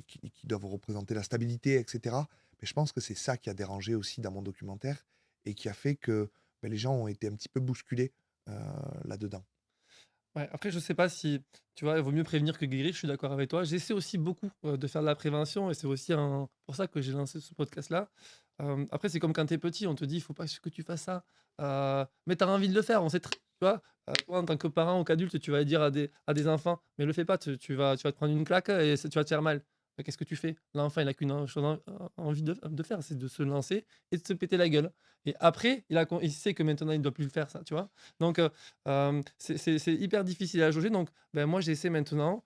qui doivent représenter la stabilité, etc. Mais je pense que c'est ça qui a dérangé aussi dans mon documentaire et qui a fait que ben, les gens ont été un petit peu bousculés euh, là-dedans.
Ouais, après, je sais pas si, tu vois, il vaut mieux prévenir que guérir, je suis d'accord avec toi. J'essaie aussi beaucoup, de faire de la prévention et c'est aussi pour ça que j'ai lancé ce podcast-là. Après, c'est comme quand tu es petit, on te dit: «Il faut pas que tu fasses ça», mais tu as envie de le faire, on sait tu vois? Toi, en tant que parent ou qu'adulte, tu vas dire à des enfants: «Mais le fais pas, tu vas te prendre une claque et tu vas te faire mal». Bah, qu'est-ce que tu fais? L'enfant, il a qu'une chose envie de faire, c'est de se lancer et de se péter la gueule et après, il sait que maintenant, il ne doit plus le faire ça, tu vois? Donc c'est hyper difficile à jauger donc ben, moi j'essaie maintenant,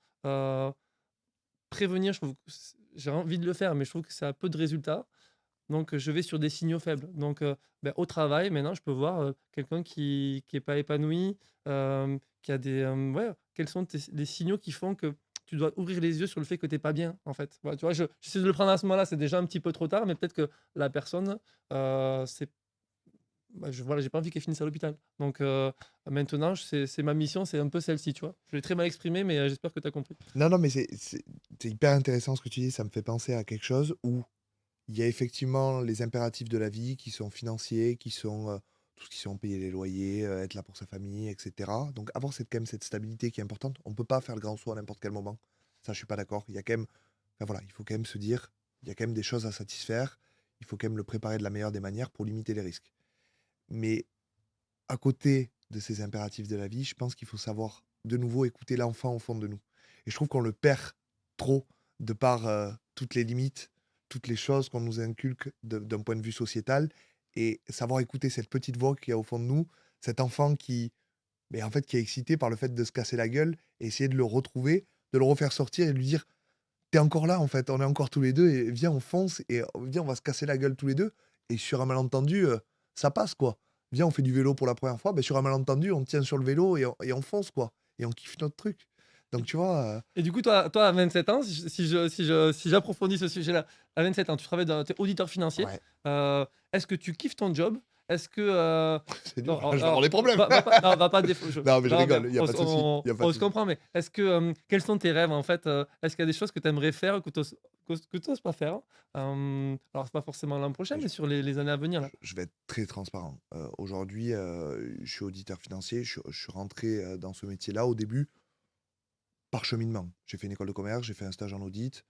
prévenir, je trouve que j'ai envie de le faire, mais je trouve que ça a peu de résultats, donc je vais sur des signaux faibles. Donc bah, au travail maintenant je peux voir, quelqu'un qui est pas épanoui, qui a des, ouais, quels sont les signaux qui font que tu dois ouvrir les yeux sur le fait que tu es pas bien, en fait. Voilà, tu vois? J'essaie de le prendre à ce moment-là, c'est déjà un petit peu trop tard, mais peut-être que la personne, c'est bah, voilà, j'ai pas envie qu'elle finisse à l'hôpital. Donc maintenant, c'est ma mission, c'est un peu celle-ci, tu vois? Je l'ai très mal exprimé, mais j'espère que tu as compris.
Non, non, mais c'est hyper intéressant ce que tu dis, ça me fait penser à quelque chose où il y a effectivement les impératifs de la vie qui sont financiers, qui sont, tout ce qui sont payer les loyers, être là pour sa famille et cetera. Donc avoir quand même cette stabilité qui est importante. On ne peut pas faire le grand saut à n'importe quel moment. Ça, je suis pas d'accord. Il y a quand même enfin voilà, il faut quand même se dire, il y a quand même des choses à satisfaire. Il faut quand même le préparer de la meilleure des manières pour limiter les risques. Mais à côté de ces impératifs de la vie, je pense qu'il faut savoir de nouveau écouter l'enfant au fond de nous. Et je trouve qu'on le perd trop de par toutes les limites, toutes les choses qu'on nous inculque d'un point de vue sociétal. Et savoir écouter cette petite voix qui est au fond de nous, cet enfant qui, mais en fait, qui est excité par le fait de se casser la gueule, et essayer de le retrouver, de le refaire sortir et de lui dire: t'es encore là en fait, on est encore tous les deux, et viens, on fonce, et viens, on va se casser la gueule tous les deux. Et sur un malentendu, ça passe quoi. Viens, on fait du vélo pour la première fois, ben sur un malentendu, on tient sur le vélo et on fonce quoi. Et on kiffe notre truc. Donc tu vois,
Et du coup, toi à 27 ans, si j'approfondis ce sujet-là, à 27 ans, tu travailles tu es auditeur financier,
ouais,
est-ce que tu kiffes ton job? Est-ce que,
c'est
non,
dur, je vais avoir des problèmes.
va pas non, va pas défaut
Non, mais je
non, mais
rigole, il y a pas de souci, il y a pas de
on se
souci.
comprend, mais est-ce que, quels sont tes rêves, en fait? Est-ce qu'il y a des choses que tu aimerais faire que tu oses pas faire? Alors c'est pas forcément l'an prochain, mais sur les années à venir, là?
Je vais être très transparent. Aujourd'hui, je suis auditeur financier, je suis rentré, dans ce métier-là au début par cheminement. J'ai fait une école de commerce, j'ai fait un stage en audit,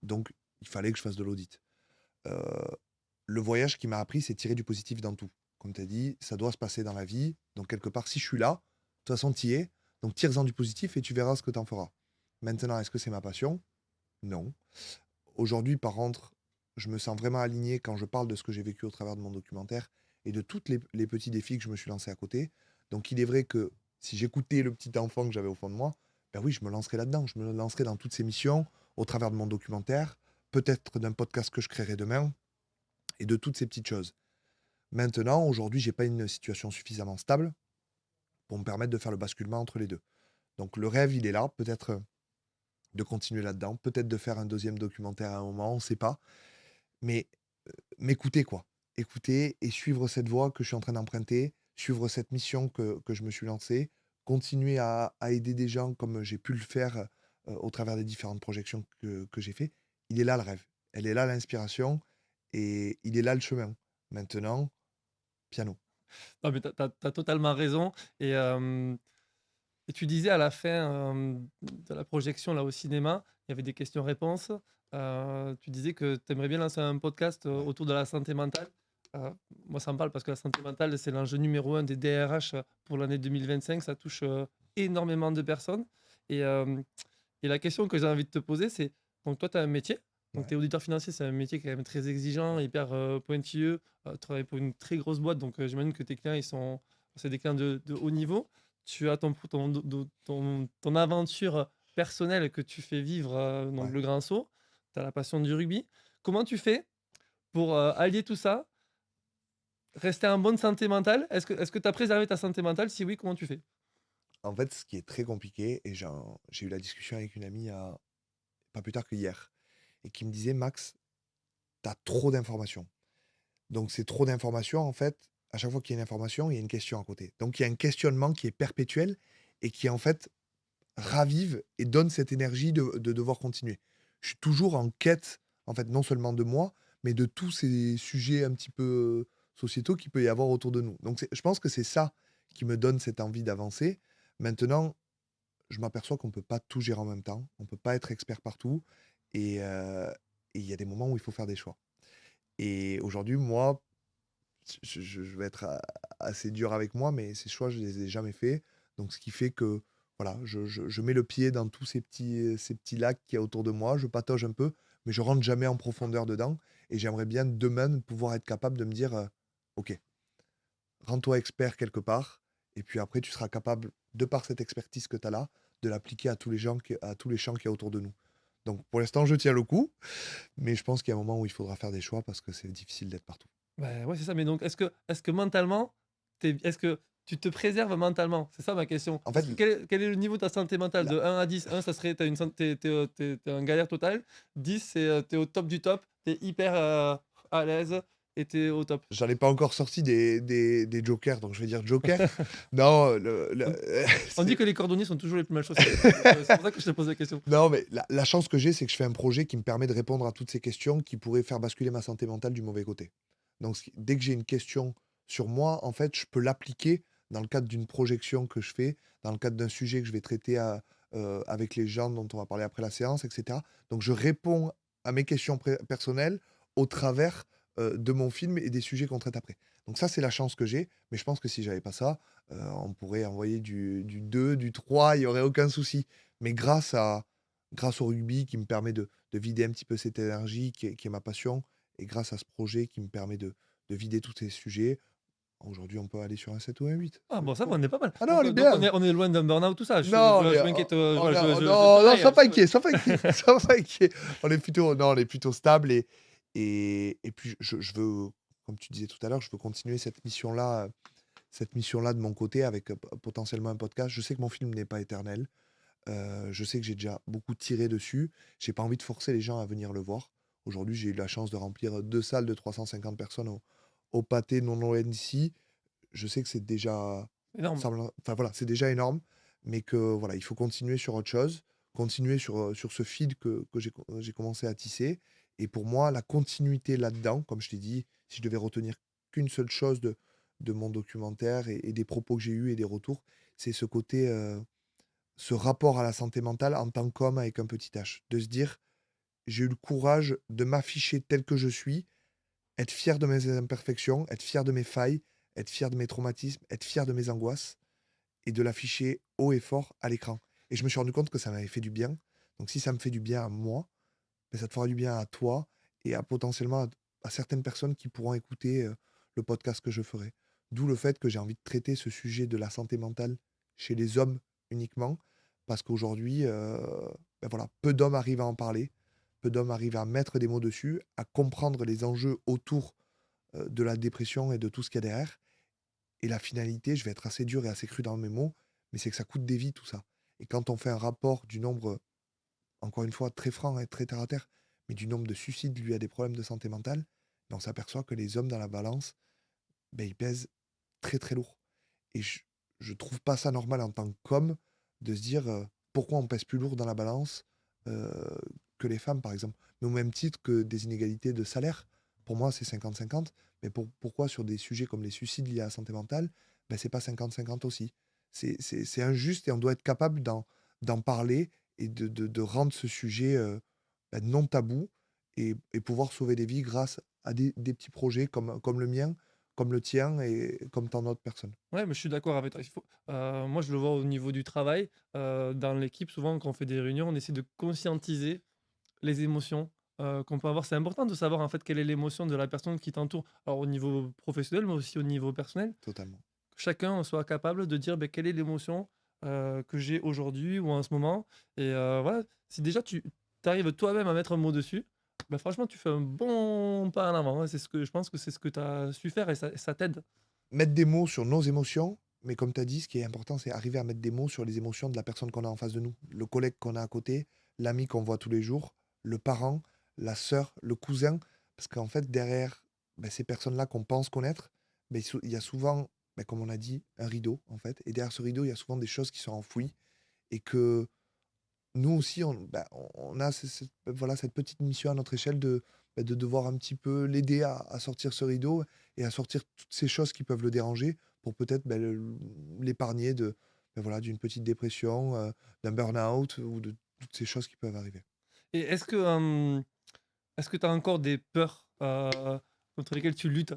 donc il fallait que je fasse de l'audit. Heu, le voyage qui m'a appris, c'est tirer du positif dans tout. Comme tu as dit, ça doit se passer dans la vie, donc quelque part, si je suis là, de toute façon, tu y es, donc tire-en du positif et tu verras ce que tu en feras. Maintenant, est-ce que c'est ma passion? Non. Aujourd'hui, par contre, je me sens vraiment aligné quand je parle de ce que j'ai vécu au travers de mon documentaire et de toutes les petits défis que je me suis lancé à côté. Donc il est vrai que si j'écoutais le petit enfant que j'avais au fond de moi, ben oui, je me lancerais là-dedans. Je me lancerais dans toutes ces missions au travers de mon documentaire, peut-être d'un podcast que je créerai demain et de toutes ces petites choses. Maintenant, aujourd'hui, j'ai pas une situation suffisamment stable pour me permettre de faire le basculement entre les deux. Donc le rêve, il est là, peut-être de continuer là-dedans, peut-être de faire un deuxième documentaire à un moment, on ne sait pas. Mais m'écouter quoi. Écouter et suivre cette voie que je suis en train d'emprunter, suivre cette mission que je me suis lancée, continuer à aider des gens comme j'ai pu le faire, au travers des différentes projections que j'ai fait. Il est là le rêve, elle est là l'inspiration, et il est là le chemin. Maintenant, piano.
Non, mais tu as totalement raison et et tu disais à la fin, de la projection là au cinéma, il y avait des questions-réponses. Tu disais que tu aimerais bien lancer un podcast,
Ouais,
autour de la santé mentale. Heu, moi ça me parle parce que la santé mentale, c'est l'enjeu numéro un des DRH, pour l'année 2025. Ça touche, énormément de personnes et et la question que j'ai envie de te poser, c'est donc toi tu as un métier, donc tu
ouais,
es auditeur financier, c'est un métier quand même très exigeant, hyper, pointilleux, tu travailles pour une très grosse boîte donc j'imagine que tes clients ils sont c'est des clients de haut niveau. Tu as ton aventure personnelle que tu fais vivre, donc
ouais.
le grand saut. Tu as la passion du rugby. Comment tu fais pour, allier tout ça, rester en bonne santé mentale? Est-ce que tu as préservé ta santé mentale? Si oui, comment tu fais?
En fait, ce qui est très compliqué, et j'ai eu la discussion avec une amie pas plus tard qu'hier, et qui me disait: «Max, tu as trop d'informations». Donc c'est trop d'informations, en fait, à chaque fois qu'il y a une information, il y a une question à côté. Donc il y a un questionnement qui est perpétuel et qui, en fait, ravive et donne cette énergie de devoir continuer. Je suis toujours en quête, en fait, non seulement de moi, mais de tous ces sujets un petit peu sociétaux qu'il peut y avoir autour de nous. Donc je pense que c'est ça qui me donne cette envie d'avancer. Maintenant, je m'aperçois qu'on ne peut pas tout gérer en même temps. On ne peut pas être expert partout. Et il y a des moments où il faut faire des choix. Et aujourd'hui, moi, je vais être assez dur avec moi, mais ces choix, je les ai jamais faits. Donc, ce qui fait que voilà, je mets le pied dans tous ces petits lacs qu'il y a autour de moi. Je patauge un peu, mais je rentre jamais en profondeur dedans. Et j'aimerais bien demain pouvoir être capable de me dire, OK, rends-toi expert quelque part. Et puis après, tu seras capable, de par cette expertise que tu as là, de l'appliquer à tous les gens, à tous les champs qu'il y a autour de nous. Donc, pour l'instant, je tiens le coup, mais je pense qu'il y a un moment où il faudra faire des choix parce que c'est difficile d'être partout.
Bah, ouais, c'est ça, mais donc est-ce que mentalement, est-ce que tu te préserves mentalement? C'est ça ma question.
En fait,
Est-ce que quel est le niveau de ta santé mentale?
la-
De 1 à 10, 1 ça serait tu une san tu en galère totale, 10 c'est, tu au top du top, tu es hyper, à l'aise et tu es au top.
j'en ai pas encore sorti des jokers, donc je vais dire joker. Non,
On on dit
c'est-
que les cordonniers sont toujours les plus mal chaussés, donc c'est pour ça que je te pose la question.
non, mais la chance que j'ai, c'est que je fais un projet qui me permet de répondre à toutes ces questions qui pourraient faire basculer ma santé mentale du mauvais côté. Donc, dès que j'ai une question sur moi, en fait, je peux l'appliquer dans le cadre d'une projection que je fais, dans le cadre d'un sujet que je vais traiter avec les gens dont on va parler après la séance, etc. Donc, je réponds à mes questions personnelles au travers de mon film et des sujets qu'on traite après. Donc, ça, c'est la chance que j'ai. Mais je pense que si j'avais pas ça, on pourrait envoyer du 2, du 3, il n'y aurait aucun souci. Mais grâce au rugby qui me permet de vider un petit peu cette énergie qui est ma passion, et grâce à ce projet qui me permet de vider tous ces sujets, aujourd'hui, on peut aller sur un 7 ou un 8.
Ah bon, ça va, on est pas mal.
Ah non, on est
Donc
bien.
on est loin d'un burn-out, tout ça.
Non,
Je m'inquiète,
on
voilà,
est,
je
non, non,
surveille,
sois pas
je surveille.
inquiet, sois pas inquiet, sois pas inquiet. On est plutôt, non, on est plutôt stable et puis je veux, comme tu disais tout à l'heure, je veux continuer cette mission-là de mon côté avec potentiellement un podcast. Je sais que mon film n'est pas éternel. Je sais que j'ai déjà beaucoup tiré dessus. J'ai pas envie de forcer les gens à venir le voir. Aujourd'hui, j'ai eu la chance de remplir 2 salles de 350 personnes au Pâté non loin d'ici. Je sais que c'est déjà
Énorme.
enfin voilà, c'est déjà énorme, mais que voilà, il faut continuer sur autre chose, continuer sur ce fil que j'ai commencé à tisser. Et pour moi, la continuité là-dedans, comme je t'ai dit, si je devais retenir qu'une seule chose de mon documentaire et des propos que j'ai eus et des retours, c'est ce côté, ce rapport à la santé mentale en tant qu'homme avec un petit H. De se dire: «J'ai eu le courage de m'afficher tel que je suis, être fier de mes imperfections, être fier de mes failles, être fier de mes traumatismes, être fier de mes angoisses et de l'afficher haut et fort à l'écran». Et je me suis rendu compte que ça m'avait fait du bien. Donc si ça me fait du bien à moi, beh, ça te fera du bien à toi et à potentiellement à certaines personnes qui pourront écouter, le podcast que je ferai. D'où le fait que j'ai envie de traiter ce sujet de la santé mentale chez les hommes uniquement, parce qu'aujourd'hui, bah, voilà, peu d'hommes arrivent à en parler, peu d'hommes arrivent à mettre des mots dessus, à comprendre les enjeux autour, de la dépression et de tout ce qu'il y a derrière. Et la finalité, je vais être assez dur et assez cru dans mes mots, mais c'est que ça coûte des vies tout ça. Et quand on fait un rapport du nombre, encore une fois, très franc et très terre à terre, mais du nombre de suicides dus à des problèmes de santé mentale, ben, on s'aperçoit que les hommes dans la balance, ben, ils pèsent très très lourd. Et je trouve pas ça normal en tant qu'homme de se dire pourquoi on pèse plus lourd dans la balance euh, que les femmes, par exemple. Mais au même titre que des inégalités de salaire, pour moi, c'est 50-50. Mais pourquoi sur des sujets comme les suicides liés à la santé mentale, ben, c'est pas 50-50 aussi. C'est injuste et on doit être capable d'en parler et de rendre ce sujet ben, non tabou et pouvoir sauver des vies grâce à des petits projets comme le mien, comme le tien et comme tant d'autres personnes.
Ouais, mais je suis d'accord avec toi. Moi, je le vois au niveau du travail, dans l'équipe, souvent, quand on fait des réunions, on essaie de conscientiser les émotions, qu'on peut avoir. C'est important de savoir, en fait, quelle est l'émotion de la personne qui t'entoure. Alors au niveau professionnel, mais aussi au niveau personnel.
Totalement.
Que chacun soit capable de dire, beh, quelle est l'émotion, que j'ai aujourd'hui ou en ce moment et voilà. Si déjà tu arrives toi-même à mettre un mot dessus, bah, franchement, tu fais un bon pas en avant, hein. C'est ce que je pense que c'est ce que tu as su faire et ça t'aide.
Mettre des mots sur nos émotions, mais comme tu as dit, ce qui est important, c'est arriver à mettre des mots sur les émotions de la personne qu'on a en face de nous. Le collègue qu'on a à côté, l'ami qu'on voit tous les jours, le parent, la sœur, le cousin. Parce qu'en fait, derrière ben, ces personnes-là qu'on pense connaître, ben, il y a souvent, ben, comme on a dit, un rideau, en fait. Et derrière ce rideau, il y a souvent des choses qui sont enfouies. Et que nous aussi, on a voilà, cette petite mission à notre échelle de devoir un petit peu l'aider à sortir ce rideau et à sortir toutes ces choses qui peuvent le déranger pour peut-être l'épargner voilà, d'une petite dépression, d'un burn-out ou de toutes ces choses qui peuvent arriver.
Et est-ce que tu as encore des peurs, contre lesquelles tu luttes?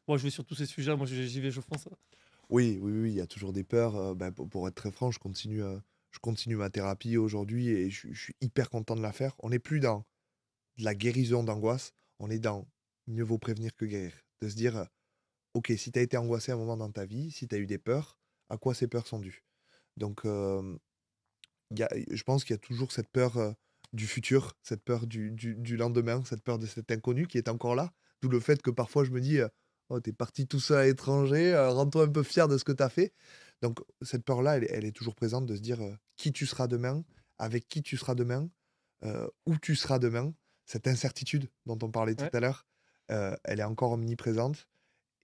Moi, je vais sur tous ces sujets, moi j'y vais, je fonce.
Oui, oui, oui, il y a toujours des peurs, pour être très franc, je continue ma thérapie aujourd'hui et je suis hyper content de la faire. On n'est plus dans de la guérison d'angoisse, on est dans mieux vaut prévenir que guérir. De se dire, OK, si tu as été angoissé à un moment dans ta vie, si tu as eu des peurs, à quoi ces peurs sont dues? Donc, je pense qu'il y a toujours cette peur, du futur, cette peur du lendemain, cette peur de cet inconnu qui est encore là. D'où le fait que parfois je me dis, «Oh, tu parti tout seul à l'étranger, rends-toi un peu fier de ce que tu as fait». Donc cette peur-là, elle est toujours présente de se dire, qui tu seras demain, avec qui tu seras demain, où tu seras demain. Cette incertitude dont on parlait tout
Ouais.
à l'heure, elle est encore omniprésente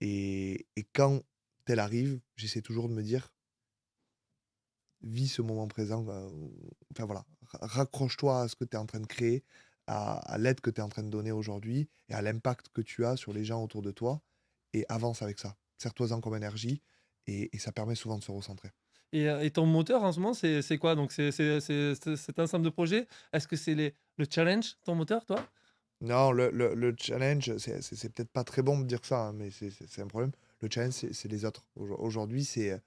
et quand elle arrive, j'essaie toujours de me dire: «Vis ce moment présent», enfin voilà, raccroche-toi à ce que tu es en train de créer, à l'aide que tu es en train de donner aujourd'hui et à l'impact que tu as sur les gens autour de toi et avance avec ça. Sers-toi-en comme énergie et ça permet souvent de se recentrer.
Et ton moteur en ce moment, c'est quoi? Donc c'est cet ensemble de projets? Est-ce que c'est le challenge, ton moteur, toi?
Non, le challenge, c'est peut-être pas très bon de dire ça, hein, mais c'est un problème. Le challenge, c'est les autres. Aujourd'hui, c'est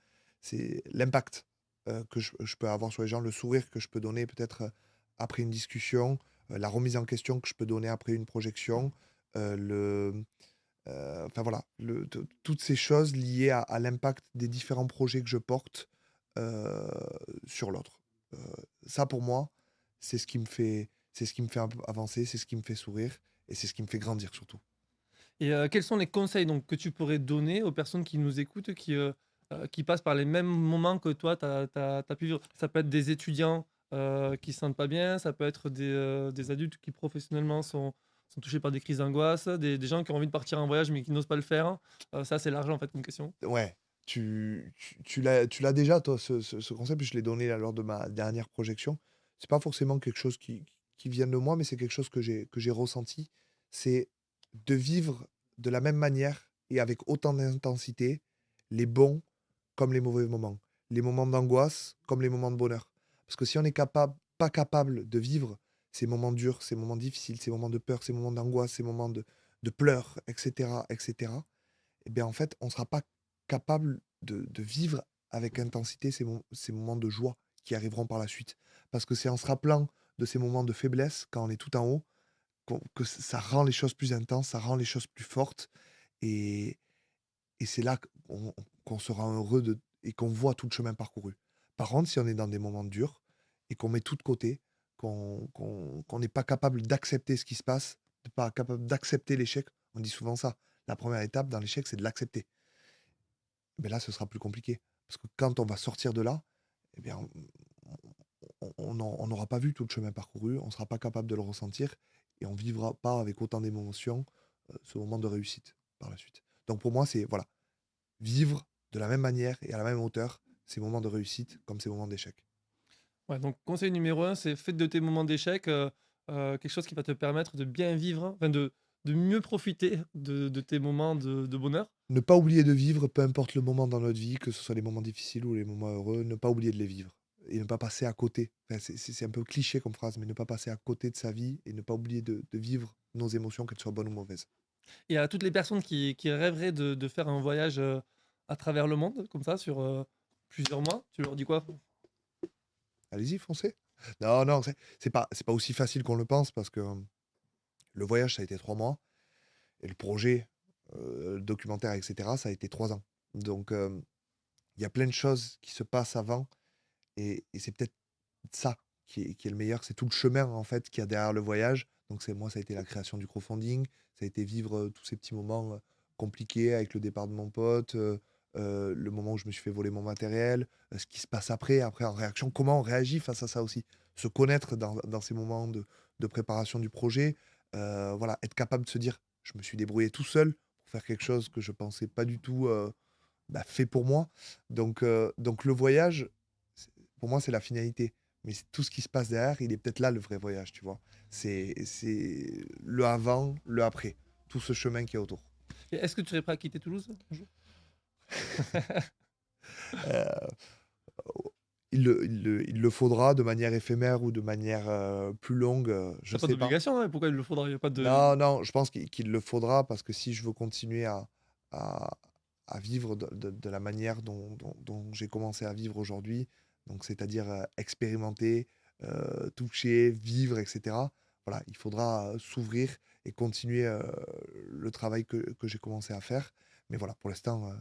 l'impact, que je peux avoir sur les gens, le sourire que je peux donner peut-être, après une discussion, la remise en question que je peux donner après une projection, enfin voilà, toutes ces choses liées à l'impact des différents projets que je porte, heu, sur l'autre. Heu, Ça pour moi, c'est ce qui me fait un peu avancer, c'est ce qui me fait sourire et c'est ce qui me fait grandir surtout.
Et quels sont les conseils donc que tu pourrais donner aux personnes qui nous écoutent, qui passent par les mêmes moments que toi, tu as pu vivre? Ça peut être des étudiants, qui se sentent pas bien, ça peut être des adultes qui professionnellement sont touchés par des crises d'angoisse, des gens qui ont envie de partir en voyage mais qui n'osent pas le faire. Ça, c'est large en fait comme question.
Ouais, tu l'as déjà toi ce concept, je l'ai donné là lors de ma dernière projection. C'est pas forcément quelque chose qui vient de moi, mais c'est quelque chose que j'ai ressenti. C'est de vivre de la même manière et avec autant d'intensité les bons comme les mauvais moments. Les moments d'angoisse comme les moments de bonheur. Parce que si on est pas capable de vivre ces moments durs, ces moments difficiles, ces moments de peur, ces moments d'angoisse, ces moments de pleurs et cetera, et bien, en fait, on ne sera pas capable de vivre avec intensité ces moments de joie qui arriveront par la suite. Parce que c'est en se rappelant de ces moments de faiblesse, quand on est tout en haut, que ça rend les choses plus intenses, ça rend les choses plus fortes et et c'est là qu'on sera heureux et qu'on voit tout le chemin parcouru. Par contre, si on est dans des moments durs et qu'on met tout de côté, qu'on n'est pas capable d'accepter ce qui se passe, pas capable d'accepter l'échec, on dit souvent ça. La première étape dans l'échec, c'est de l'accepter. Mais là, ce sera plus compliqué. Parce que quand on va sortir de là, eh bien, on n'aura pas vu tout le chemin parcouru, on ne sera pas capable de le ressentir et on ne vivra pas avec autant d'émotions ce moment de réussite par la suite. Donc pour moi, c'est voilà, vivre de la même manière et à la même hauteur ces moments de réussite comme ces moments d'échec.
Ouais, donc conseil numéro un, c'est fais de tes moments d'échec, quelque chose qui va te permettre de bien vivre, enfin de mieux profiter de tes moments de bonheur.
Ne pas oublier de vivre, peu importe le moment dans notre vie, que ce soit les moments difficiles ou les moments heureux, ne pas oublier de les vivre et ne pas passer à côté. Enfin, c'est un peu cliché comme phrase, mais ne pas passer à côté de sa vie et ne pas oublier de vivre nos émotions, qu'elles soient bonnes ou mauvaises.
Et à toutes les personnes qui rêveraient de faire un voyage, à travers le monde comme ça sur, plusieurs mois, tu leur dis quoi?
Allez-y, foncez. Non, non, c'est pas aussi facile qu'on le pense parce que le voyage, ça a été 3 mois et le projet, le documentaire, etc., ça a été 3 ans. Donc, il y a plein de choses qui se passent avant et c'est peut-être ça qui est le meilleur, c'est tout le chemin en fait qu'il y a derrière le voyage. Donc c'est moi, ça a été la création du crowdfunding, ça a été vivre, tous ces petits moments, compliqués avec le départ de mon pote, le moment où je me suis fait voler mon matériel, ce qui se passe après en réaction, comment on réagit face à ça aussi. Se connaître dans ces moments de préparation du projet, voilà, être capable de se dire: «Je me suis débrouillé tout seul pour faire quelque chose que je pensais pas du tout, fait pour moi». Donc le voyage, c'est pour moi, c'est la finalité. Mais c'est tout ce qui se passe derrière, il est peut-être là le vrai voyage, tu vois? C'est le avant, le après, tout ce chemin qu'il y a autour.
Et est-ce que tu serais prêt à quitter Toulouse un jour?
Heu, Il le faudra de manière éphémère ou de manière, plus longue,
Tu
je
pas
sais pas.
d'obligation, hein, pourquoi il le faudra? Il y a pas de
Non, non, je pense qu'il le faudra parce que si je veux continuer à à vivre de la manière dont j'ai commencé à vivre aujourd'hui, donc c'est-à-dire, expérimenter, toucher, vivre et cetera. Voilà, il faudra, s'ouvrir et continuer, le travail que j'ai commencé à faire. Mais voilà, pour l'instant,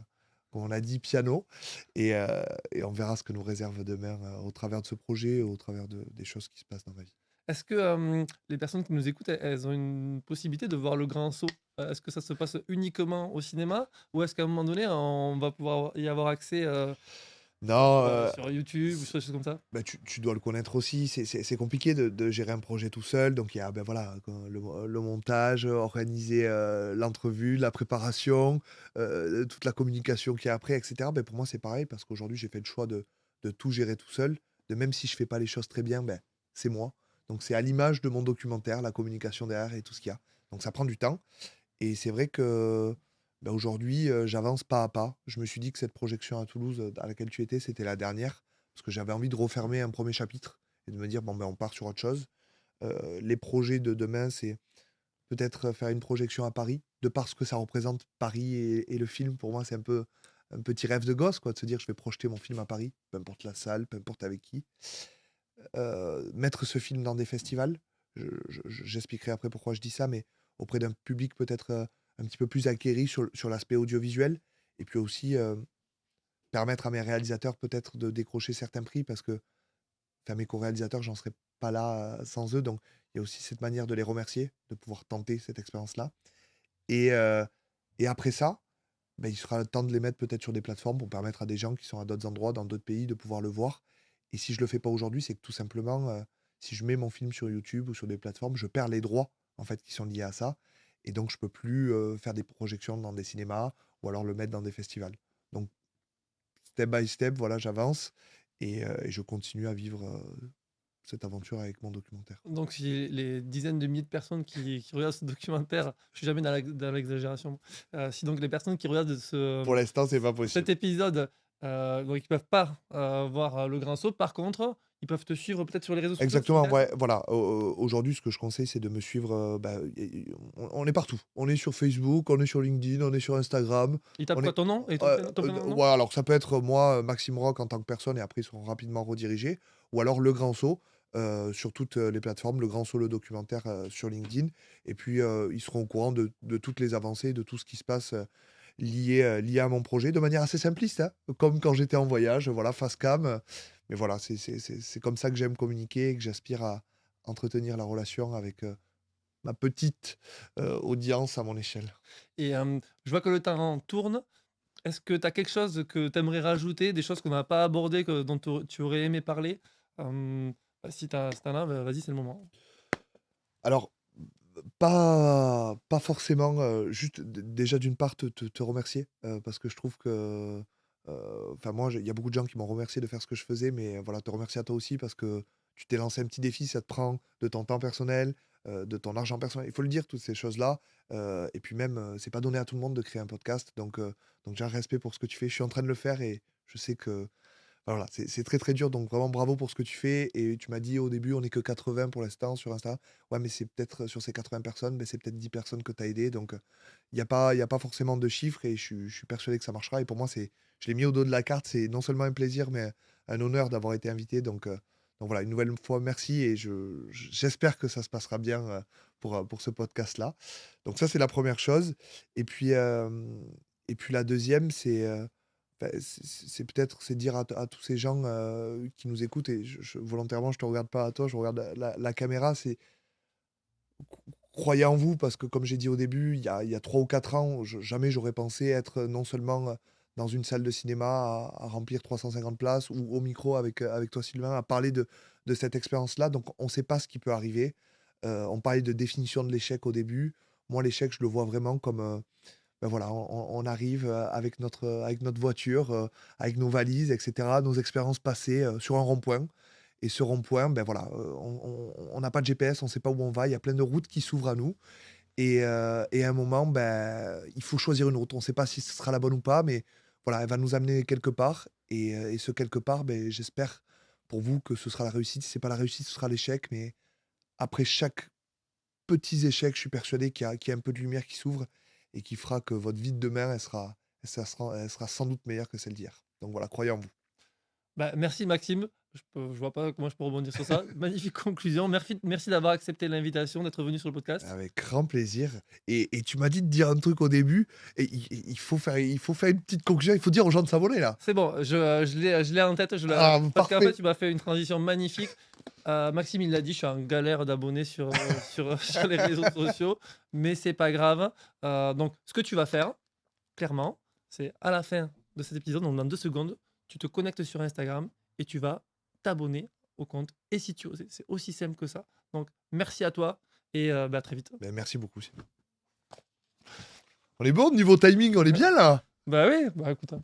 comme on a dit, piano et on verra ce que nous réserve demain, au travers de ce projet, au travers de des choses qui se passent dans ma vie.
Est-ce que, les personnes qui nous écoutent, elles ont une possibilité de voir Le Grand Saut? Est-ce que ça se passe uniquement au cinéma? Ou est-ce qu'à un moment donné, on va pouvoir y avoir accès,
Non,
sur YouTube ou sur des choses comme ça?
bah, tu dois le connaître aussi. C'est compliqué de gérer un projet tout seul. Donc il y a, ben, voilà, le montage, organiser, l'entrevue, la préparation, toute la communication qu'il y a après et cetera. Beh, pour moi, c'est pareil parce qu'aujourd'hui, j'ai fait le choix de tout gérer tout seul. De même si je fais pas les choses très bien, ben, c'est moi. Donc c'est à l'image de mon documentaire, la communication derrière et tout ce qu'il y a. Donc ça prend du temps et c'est vrai que, bah, aujourd'hui, j'avance pas à pas. Je me suis dit que cette projection à Toulouse, à laquelle tu étais, c'était la dernière, parce que j'avais envie de refermer un premier chapitre et de me dire: «Bon, ben, on part sur autre chose». Les projets de demain, c'est peut-être faire une projection à Paris, de par ce que ça représente Paris et le film. Pour moi, c'est un petit rêve de gosse, quoi, de se dire: «Je vais projeter mon film à Paris», peu importe la salle, peu importe avec qui. Mettre ce film dans des festivals. J'expliquerai après pourquoi je dis ça, mais auprès d'un public peut-être, un petit peu plus acquéri sur l'aspect audiovisuel et puis aussi, permettre à mes réalisateurs peut-être de décrocher certains prix parce que, enfin mes co-réalisateurs, j'en serais pas là, sans eux, donc il y a aussi cette manière de les remercier, de pouvoir tenter cette expérience-là et heu et après ça, bah, il sera temps de les mettre peut-être sur des plateformes pour permettre à des gens qui sont à d'autres endroits, dans d'autres pays, de pouvoir le voir. Et si je le fais pas aujourd'hui, c'est que tout simplement, si je mets mon film sur YouTube ou sur des plateformes, je perds les droits, en fait, qui sont liés à ça. Et donc, je peux plus faire des projections dans des cinémas ou alors le mettre dans des festivals. Donc, step by step, voilà, j'avance et je continue à vivre cette aventure avec mon documentaire.
Donc si les dizaines de milliers de personnes qui regardent ce documentaire, je suis jamais dans l'exagération, si donc les personnes qui regardent
Pour l'instant, c'est pas
cet
possible.
épisode, donc ils peuvent pas, voir, Le Grand Saut. Par contre, ils peuvent te suivre peut-être sur les réseaux sociaux, c'est
Exactement,
intéressant?
ouais, voilà. Aujourd'hui, ce que je conseille, c'est de me suivre, bah, on est partout. On est sur Facebook, on est sur LinkedIn, on est sur Instagram,
Ils tapent
on
quoi,
est
ton nom et ton prénom, nom?
ouais, alors ça peut être moi, Maxime Rock en tant que personne et après ils seront rapidement redirigés ou alors Le Grand Saut, sur toutes, les plateformes, Le Grand Saut, le documentaire, sur LinkedIn et puis, ils seront au courant de toutes les avancées, de tout ce qui se passe, lié à mon projet de manière assez simpliste, hein, comme quand j'étais en voyage, voilà, face cam, mais voilà, c'est comme ça que j'aime communiquer et que j'aspire à entretenir la relation avec, ma petite, audience à mon échelle.
Et je vois que le temps tourne. Est-ce que tu as quelque chose que tu aimerais rajouter, des choses qu'on n'a pas abordées, que dont tu aurais aimé parler? Si tu as as, bah, vas-y, c'est le moment.
Alors, pas forcément, juste déjà d'une part te remercier, parce que je trouve que, enfin moi, il y a beaucoup de gens qui m'ont remercié de faire ce que je faisais, mais voilà, te remercier à toi aussi parce que tu t'es lancé un petit défi, ça te prend de ton temps personnel, de ton argent personnel. Il faut le dire, toutes ces choses-là, et puis même, c'est pas donné à tout le monde de créer un podcast, donc j'ai un respect pour ce que tu fais. Je suis en train de le faire et je sais que voilà, c'est très, très dur, donc vraiment bravo pour ce que tu fais et tu m'as dit au début, on est que 80 pour l'instant sur Insta. Ouais, mais c'est peut-être, sur ces 80 personnes, mais c'est peut-être 10 personnes que tu as aidées, donc il y a pas forcément de chiffres et je suis persuadé que ça marchera et pour moi, je l'ai mis au dos de la carte, c'est non seulement un plaisir, mais un honneur d'avoir été invité, donc voilà, une nouvelle fois merci et j'espère que ça se passera bien, pour ce podcast-là. Donc ça, c'est la première chose et puis la deuxième, bah, c'est peut-être c'est dire à tous ces gens, qui nous écoutent et volontairement, je te regarde pas à toi, je regarde la caméra, c'est croyez en vous parce que comme j'ai dit au début, il y a 3 ou 4 ans, jamais j'aurais pensé être, non seulement, dans une salle de cinéma à remplir 350 places ou au micro avec toi Sylvain, à parler de cette expérience-là. Donc on ne sait pas ce qui peut arriver. On parlait de définition de l'échec au début. Moi, l'échec, je le vois vraiment comme, ben voilà, on arrive, avec notre voiture, avec nos valises et cetera, nos expériences passées, sur un rond-point et ce rond-point, ben voilà, on n'a pas de GPS, on ne sait pas où on va, il y a plein de routes qui s'ouvrent à nous et à un moment, ben, il faut choisir une route. On ne sait pas si ce sera la bonne ou pas, mais voilà, elle va nous amener quelque part et ce quelque part, ben, j'espère, pour vous que ce sera la réussite. Si c'est pas la réussite, ce sera l'échec. Mais après chaque petit échec, je suis persuadé qu'il y a un peu de lumière qui s'ouvre et qui fera que votre vie de demain, elle sera sans doute meilleure que celle d'hier. Donc voilà, croyez en vous.
Bah, merci Maxime. Je vois pas comment je peux rebondir sur ça. Magnifique conclusion. Merci d'avoir accepté l'invitation, d'être venu sur le podcast.
Avec grand plaisir. Et tu m'as dit de dire un truc au début. Et il faut faire une petite conclusion. Il faut dire aux gens de s'abonner là.
C'est bon, je l'ai en tête.
Ah,
Parce qu'en
parfait.
fait, tu m'as fait une transition magnifique. Maxime, il l'a dit, je suis en galère d'abonnés sur les réseaux sociaux, mais c'est pas grave. Donc, ce que tu vas faire, clairement, c'est à la fin de cet épisode, donc dans 2 secondes, tu te connectes sur Instagram et tu vas t'abonner au compte. Et si tu oses, c'est aussi simple que ça. Donc, merci à toi et à très vite.
Ben, merci beaucoup. On est bon niveau timing, on est bien là.
Bah oui, bah écoute, hein,